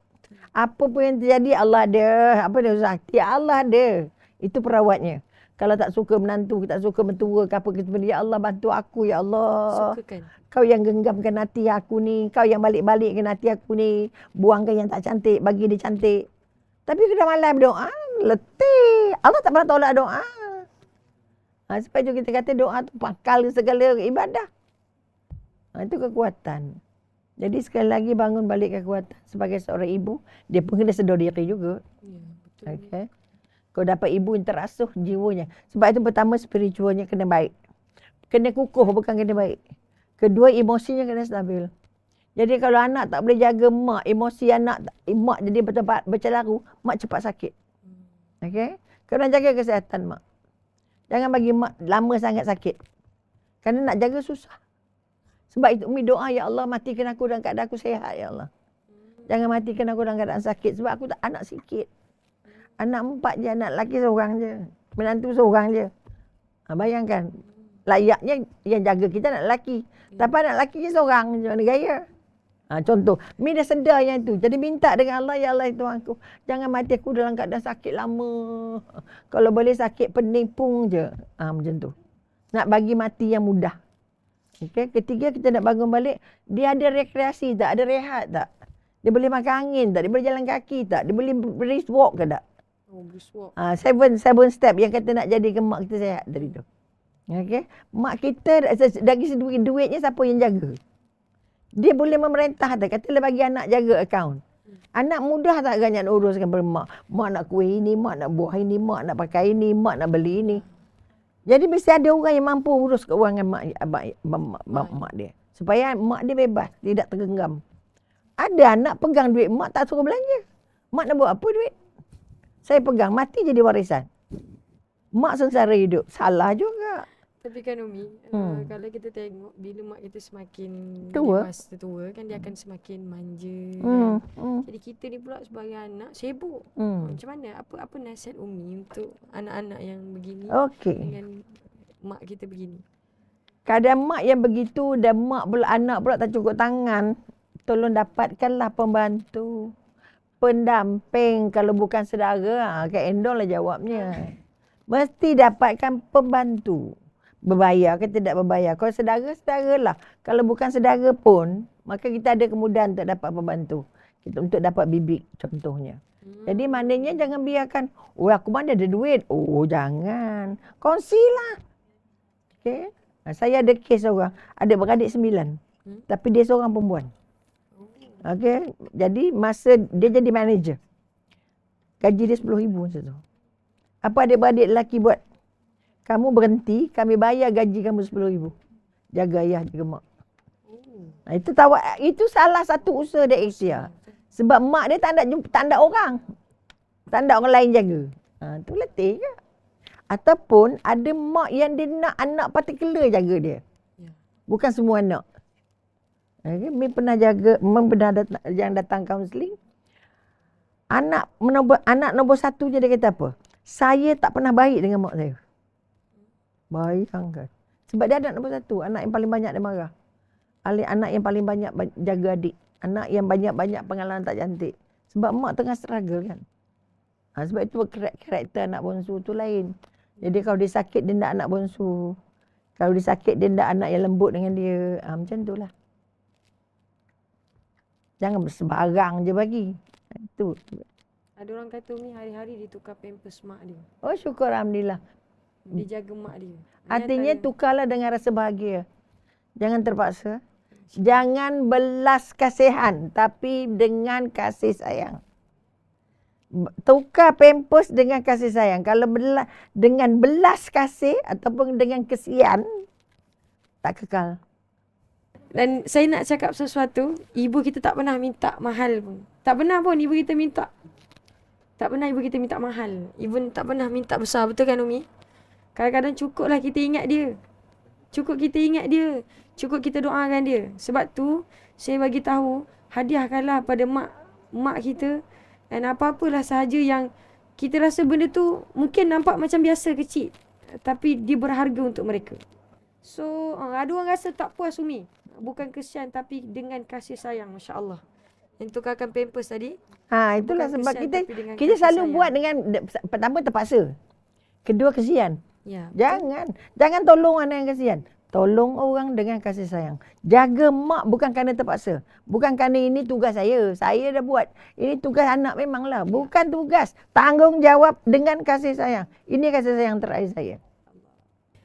Apa pun yang terjadi, Allah ada. Apa dia sakti, Allah ada. Itu perawatnya. Kalau tak suka menantu, tak suka mentua, apa kita benda, ya Allah bantu aku, ya Allah. Sukakan. Kau yang genggamkan hati aku ni, kau yang balik-balikkan hati aku ni, buangkan yang tak cantik, bagi dia cantik. Tapi kita malam berdoa, letih. Allah tak pernah tolak doa. Sebab itu kita kata doa tu pangkal segala ibadah. Itu kekuatan. Jadi sekali lagi bangun balik kekuatan sebagai seorang ibu, dia pun kena sedar diri juga. Ya, betul. Okay. Kau dapat ibu yang terasuh jiwanya. Sebab itu pertama spiritualnya kena baik. Kena kukuh, bukan kena baik. Kedua, emosinya kena stabil. Jadi kalau anak tak boleh jaga mak, emosi mak jadi bercelaru, mak cepat sakit. Okay? Kena jaga kesihatan mak. Jangan bagi mak lama sangat sakit. Kerana nak jaga susah. Sebab itu Umi doa, ya Allah matikan aku dalam keadaan aku sihat, ya Allah. Jangan matikan aku dalam keadaan sakit. Sebab aku tak anak sikit. Anak 4 je, anak lelaki seorang je. Menantu seorang je. Bayangkan. Layaknya yang jaga kita anak lelaki. Tapi anak lelaki je seorang je. Mana gaya. Contoh. Mi dah sedar yang tu. Jadi minta dengan Allah, ya Allah itu aku. Jangan mati aku dalam keadaan sakit lama. Kalau boleh sakit pening pun je. Macam tu. Nak bagi mati yang mudah. Okay. Ketiga, kita nak bangun balik. Dia ada rekreasi tak? Ada rehat tak? Dia boleh makan angin tak? Dia boleh jalan kaki tak? Dia boleh brisk walk ke tak? Oh, brisk walk. 7 step yang kata nak jadikan mak kita sihat tadi tu. Okay. Mak kita dari segi duitnya siapa yang jaga? Dia boleh memerintah tak? Katalah bagi anak jaga akaun. Anak mudah tak agaknya nak uruskan mak? Mak nak kuih ini, mak nak buah ini, mak nak pakai ini, mak nak beli ini. Jadi mesti ada orang yang mampu urus keuangan mak dia. Supaya mak dia bebas, tidak tergenggam. Ada anak pegang duit mak tak suruh belanja. Mak nak buat apa duit? Saya pegang, mati jadi warisan. Mak sengsara hidup. Salah juga. Tapi kan Umi, kalau kita tengok bila mak kita semakin Tua. dewasa tua kan dia akan semakin manja. Jadi kita ni pula sebagai anak sibuk. Macam mana? Apa nasihat Umi untuk anak-anak yang begini Okey. dengan mak kita begini? Kadang mak yang begitu dan mak pula anak pula tak cukup tangan. Tolong dapatkanlah pembantu. Pendamping kalau bukan saudara. Kak Endon lah jawabnya. Mesti dapatkan pembantu. Berbayar ke tidak berbayar. Kalau saudara lah. Kalau bukan saudara pun, maka kita ada kemudahan untuk dapat pembantu. Untuk dapat bibik contohnya. Jadi maknanya jangan biarkan, oh aku mana ada duit. Oh jangan. Kongsilah. Okay. Saya ada kes orang, ada beradik 9. Tapi dia seorang perempuan. Okay. Jadi masa dia jadi manager. Gaji dia RM10,000 macam tu. Apa adik-beradik lelaki buat? Kamu berhenti, kami bayar gaji kamu RM10,000. Jaga ayah, jaga mak. Itu salah satu usaha dia Asia. Sebab mak dia tak ada orang. Tak ada orang lain jaga. Tu letih ke? Ataupun ada mak yang dia nak anak particular jaga dia. Bukan semua anak. Okay, Mi pernah yang datang kaunseling. Anak nombor 1 je dia kata apa? Saya tak pernah baik dengan mak saya. Bayangkan. Sebab dia anak nombor 1. Anak yang paling banyak dia marah. Anak yang paling banyak jaga adik. Anak yang banyak-banyak pengalaman tak cantik. Sebab mak tengah struggle kan. Sebab itu karakter anak bongsu tu lain. Jadi kalau dia sakit, dia nak anak bongsu. Kalau dia sakit, dia nak anak yang lembut dengan dia. Macam tu lah. Jangan bersebarang je bagi. Itu. Ada orang kata Umi hari-hari dia tukar pampers mak dia. Oh syukur Alhamdulillah. Dia jaga mak dia. Artinya tukarlah dengan rasa bahagia. Jangan terpaksa. Jangan belas kasihan, tapi dengan kasih sayang. Tukar pampers dengan kasih sayang. Kalau dengan belas kasih ataupun dengan kesian, tak kekal. Dan saya nak cakap sesuatu, ibu kita tak pernah minta mahal pun. Tak pernah pun ibu kita minta. Tak pernah ibu kita minta mahal. Ibu tak pernah minta besar, betul kan Umi? Kadang-kadang cukuplah kita ingat dia. Cukup kita ingat dia. Cukup kita doakan dia. Sebab tu saya bagi tahu, hadiahkanlah pada mak kita dan apa-apalah sahaja yang kita rasa benda tu mungkin nampak macam biasa kecil, tapi dia berharga untuk mereka. So, ada orang rasa tak puas Umi. Bukan kesian tapi dengan kasih sayang, masya-Allah. Yang tukarkan pampers tadi. Itulah bukan sebab kesian, kita selalu sayang. buat dengan pertama terpaksa. Kedua kesian. Ya. Jangan tolong orang dengan kesian. Tolong orang dengan kasih sayang. Jaga mak bukan kerana terpaksa. Bukan kerana ini tugas saya. Saya dah buat. Ini tugas anak memanglah. Bukan tugas. Tanggungjawab dengan kasih sayang. Ini kasih sayang terakhir saya.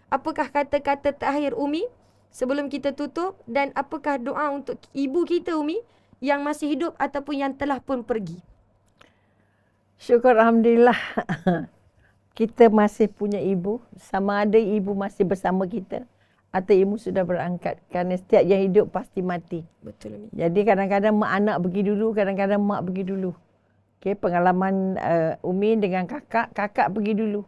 Apakah kata-kata terakhir Umi sebelum kita tutup, dan apakah doa untuk ibu kita Umi yang masih hidup ataupun yang telah pun pergi? Syukur Alhamdulillah. Kita masih punya ibu. Sama ada ibu masih bersama kita atau ibu sudah berangkat. Kerana setiap yang hidup pasti mati. Betul Umi. Jadi kadang-kadang mak anak pergi dulu, kadang-kadang mak pergi dulu. Okay, pengalaman Umi dengan kakak pergi dulu.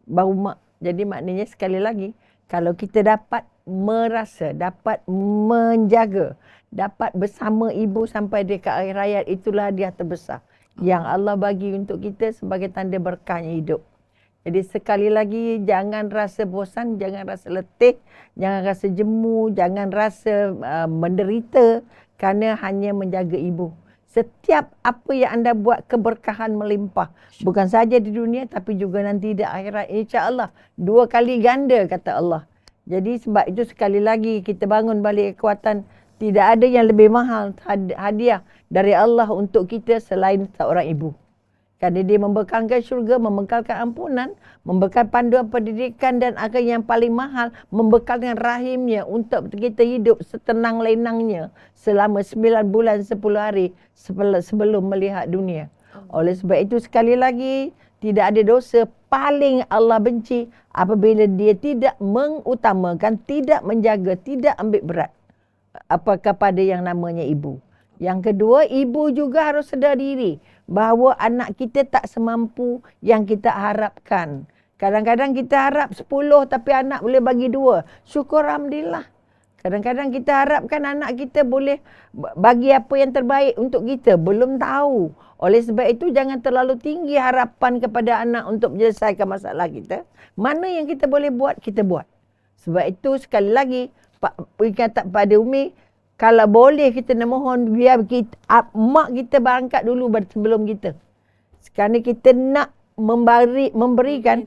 Baru mak. Jadi maknanya sekali lagi, kalau kita dapat merasa, dapat menjaga, dapat bersama ibu sampai dekat akhir hayat, itulah hadiah terbesar yang Allah bagi untuk kita sebagai tanda berkahnya hidup. Jadi sekali lagi, jangan rasa bosan, jangan rasa letih, jangan rasa jemu, jangan rasa menderita kerana hanya menjaga ibu. Setiap apa yang anda buat, keberkahan melimpah. Bukan saja di dunia tapi juga nanti di akhirat. InsyaAllah 2 kali ganda kata Allah. Jadi sebab itu sekali lagi kita bangun balik kekuatan. Tidak ada yang lebih mahal hadiah dari Allah untuk kita selain seorang ibu. Kerana dia membekalkan syurga, membekalkan ampunan, membekal panduan pendidikan dan akhir yang paling mahal, membekalkan rahimnya untuk kita hidup setenang lenangnya selama 9 bulan 10 hari sebelum melihat dunia. Oleh sebab itu sekali lagi, tidak ada dosa paling Allah benci apabila dia tidak mengutamakan, tidak menjaga, tidak ambil berat kepada yang namanya ibu. Yang kedua, ibu juga harus sedar diri bahawa anak kita tak semampu yang kita harapkan. Kadang-kadang kita harap 10 tapi anak boleh bagi 2. Syukur alhamdulillah. Kadang-kadang kita harapkan anak kita boleh bagi apa yang terbaik untuk kita. Belum tahu. Oleh sebab itu jangan terlalu tinggi harapan kepada anak untuk menyelesaikan masalah kita. Mana yang kita boleh buat, kita buat. Sebab itu sekali lagi, kata pada Umi, kalau boleh kita nak mohon biar kita, mak kita berangkat dulu sebelum kita. Sekarang kita nak memberikan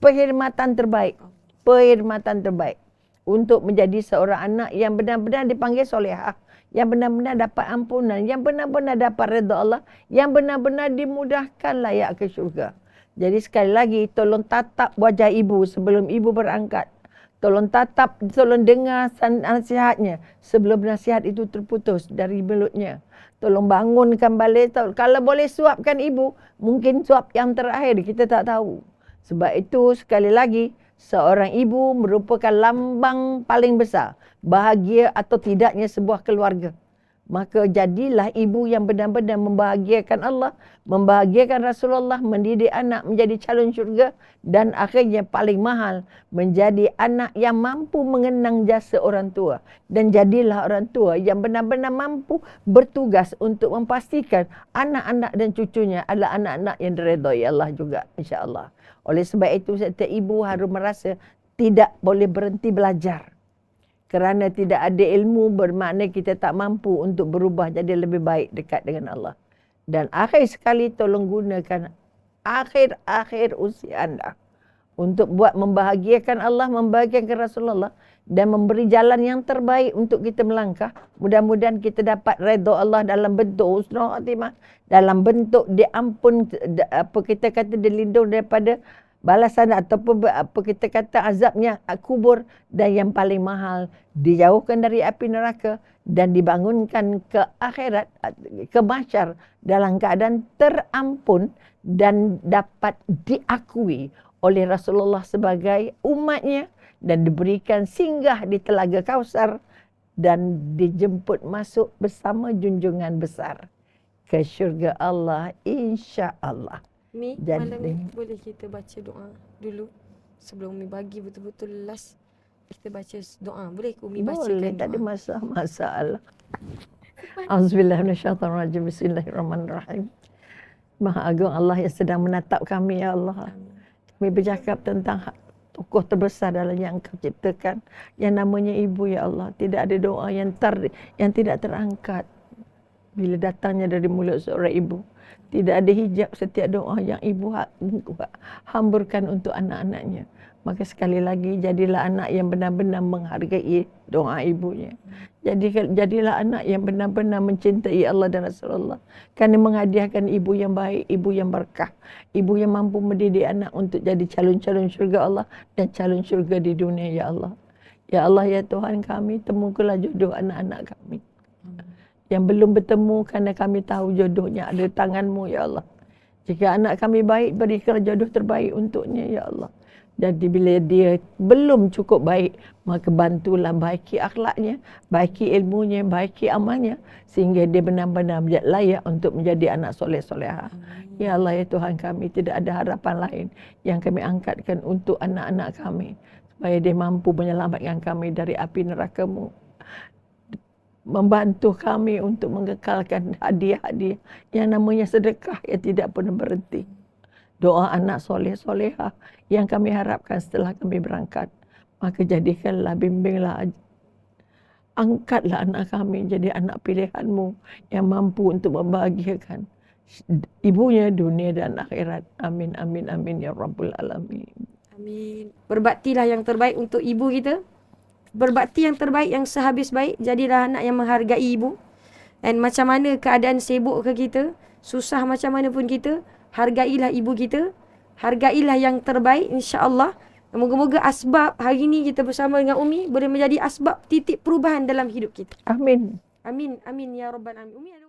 perkhidmatan terbaik. Perkhidmatan terbaik. Untuk menjadi seorang anak yang benar-benar dipanggil solehah. Yang benar-benar dapat ampunan. Yang benar-benar dapat redha Allah. Yang benar-benar dimudahkan layak ke syurga. Jadi sekali lagi, tolong tatap wajah ibu sebelum ibu berangkat. Tolong tatap, tolong dengar nasihatnya sebelum nasihat itu terputus dari mulutnya. Tolong bangunkan balik. Kalau boleh suapkan ibu, mungkin suap yang terakhir, kita tak tahu. Sebab itu sekali lagi, seorang ibu merupakan lambang paling besar bahagia atau tidaknya sebuah keluarga. Maka jadilah ibu yang benar-benar membahagiakan Allah, membahagiakan Rasulullah, mendidik anak menjadi calon syurga dan akhirnya paling mahal menjadi anak yang mampu mengenang jasa orang tua. Dan jadilah orang tua yang benar-benar mampu bertugas untuk memastikan anak-anak dan cucunya adalah anak-anak yang diredai Allah juga, insya-Allah. Oleh sebab itu setiap ibu harus merasa tidak boleh berhenti belajar. Kerana tidak ada ilmu bermakna kita tak mampu untuk berubah jadi lebih baik dekat dengan Allah. Dan akhir sekali tolong gunakan akhir usia anda untuk buat membahagiakan Allah, membahagiakan Rasulullah dan memberi jalan yang terbaik untuk kita melangkah. Mudah-mudahan kita dapat redha Allah dalam bentuk husnul khatimah, dalam bentuk diampun, kita kata dilindung daripada balasan ataupun apa kita kata azabnya kubur, dan yang paling mahal dijauhkan dari api neraka dan dibangunkan ke akhirat, ke mahsyar dalam keadaan terampun dan dapat diakui oleh Rasulullah sebagai umatnya dan diberikan singgah di Telaga Kausar dan dijemput masuk bersama junjungan besar ke syurga Allah, insya-Allah. Mi, malam ni boleh kita baca doa dulu sebelum Umi bagi betul-betul last, kita baca doa. Boleh ke Umi bacakan doa? Boleh, tak ada masalah. Auzubillahi minasyaitonirrajim. Bismillahirrahmanirrahim. Maha Agung Allah yang sedang menatap kami, ya Allah. Kami bercakap tentang tokoh terbesar dalam yang Engkau ciptakan, yang namanya ibu, ya Allah. Tidak ada doa yang tidak terangkat bila datangnya dari mulut seorang ibu. Tidak ada hijab setiap doa yang ibu hamburkan untuk anak-anaknya. Maka sekali lagi, jadilah anak yang benar-benar menghargai doa ibunya. Jadilah anak yang benar-benar mencintai Allah dan Rasulullah. Kerana menghadiahkan ibu yang baik, ibu yang berkah. Ibu yang mampu mendidik anak untuk jadi calon-calon syurga Allah dan calon syurga di dunia, ya Allah. Ya Allah, ya Tuhan kami, temukanlah jodoh anak-anak kami. Yang belum bertemu kerana kami tahu jodohnya ada di tangan-Mu, ya Allah. Jika anak kami baik, berikanlah jodoh terbaik untuknya, ya Allah. Jadi bila dia belum cukup baik, maka bantulah baiki akhlaknya, baiki ilmunya, baiki amalnya, sehingga dia benar-benar layak untuk menjadi anak soleh-solehah. Ya Allah, ya Tuhan kami, tidak ada harapan lain yang kami angkatkan untuk anak-anak kami, supaya dia mampu menyelamatkan kami dari api neraka-Mu. Membantu kami untuk mengekalkan hadiah-hadiah yang namanya sedekah yang tidak pernah berhenti. Doa anak soleh-solehah yang kami harapkan setelah kami berangkat. Maka jadikanlah, bimbinglah, angkatlah anak kami jadi anak pilihan-Mu yang mampu untuk membahagiakan ibunya dunia dan akhirat. Amin, amin, amin, ya Rabbul Alamin. Amin. Berbaktilah yang terbaik untuk ibu kita. Berbakti yang terbaik, yang sehabis baik. Jadilah anak yang menghargai ibu. Dan macam mana keadaan sibuk ke kita, susah macam mana pun kita, hargailah ibu kita. Hargailah yang terbaik, insya-Allah. Moga-moga asbab hari ni kita bersama dengan Umi boleh menjadi asbab titik perubahan dalam hidup kita. Amin. Amin, amin ya rabbal alamin. Umi ada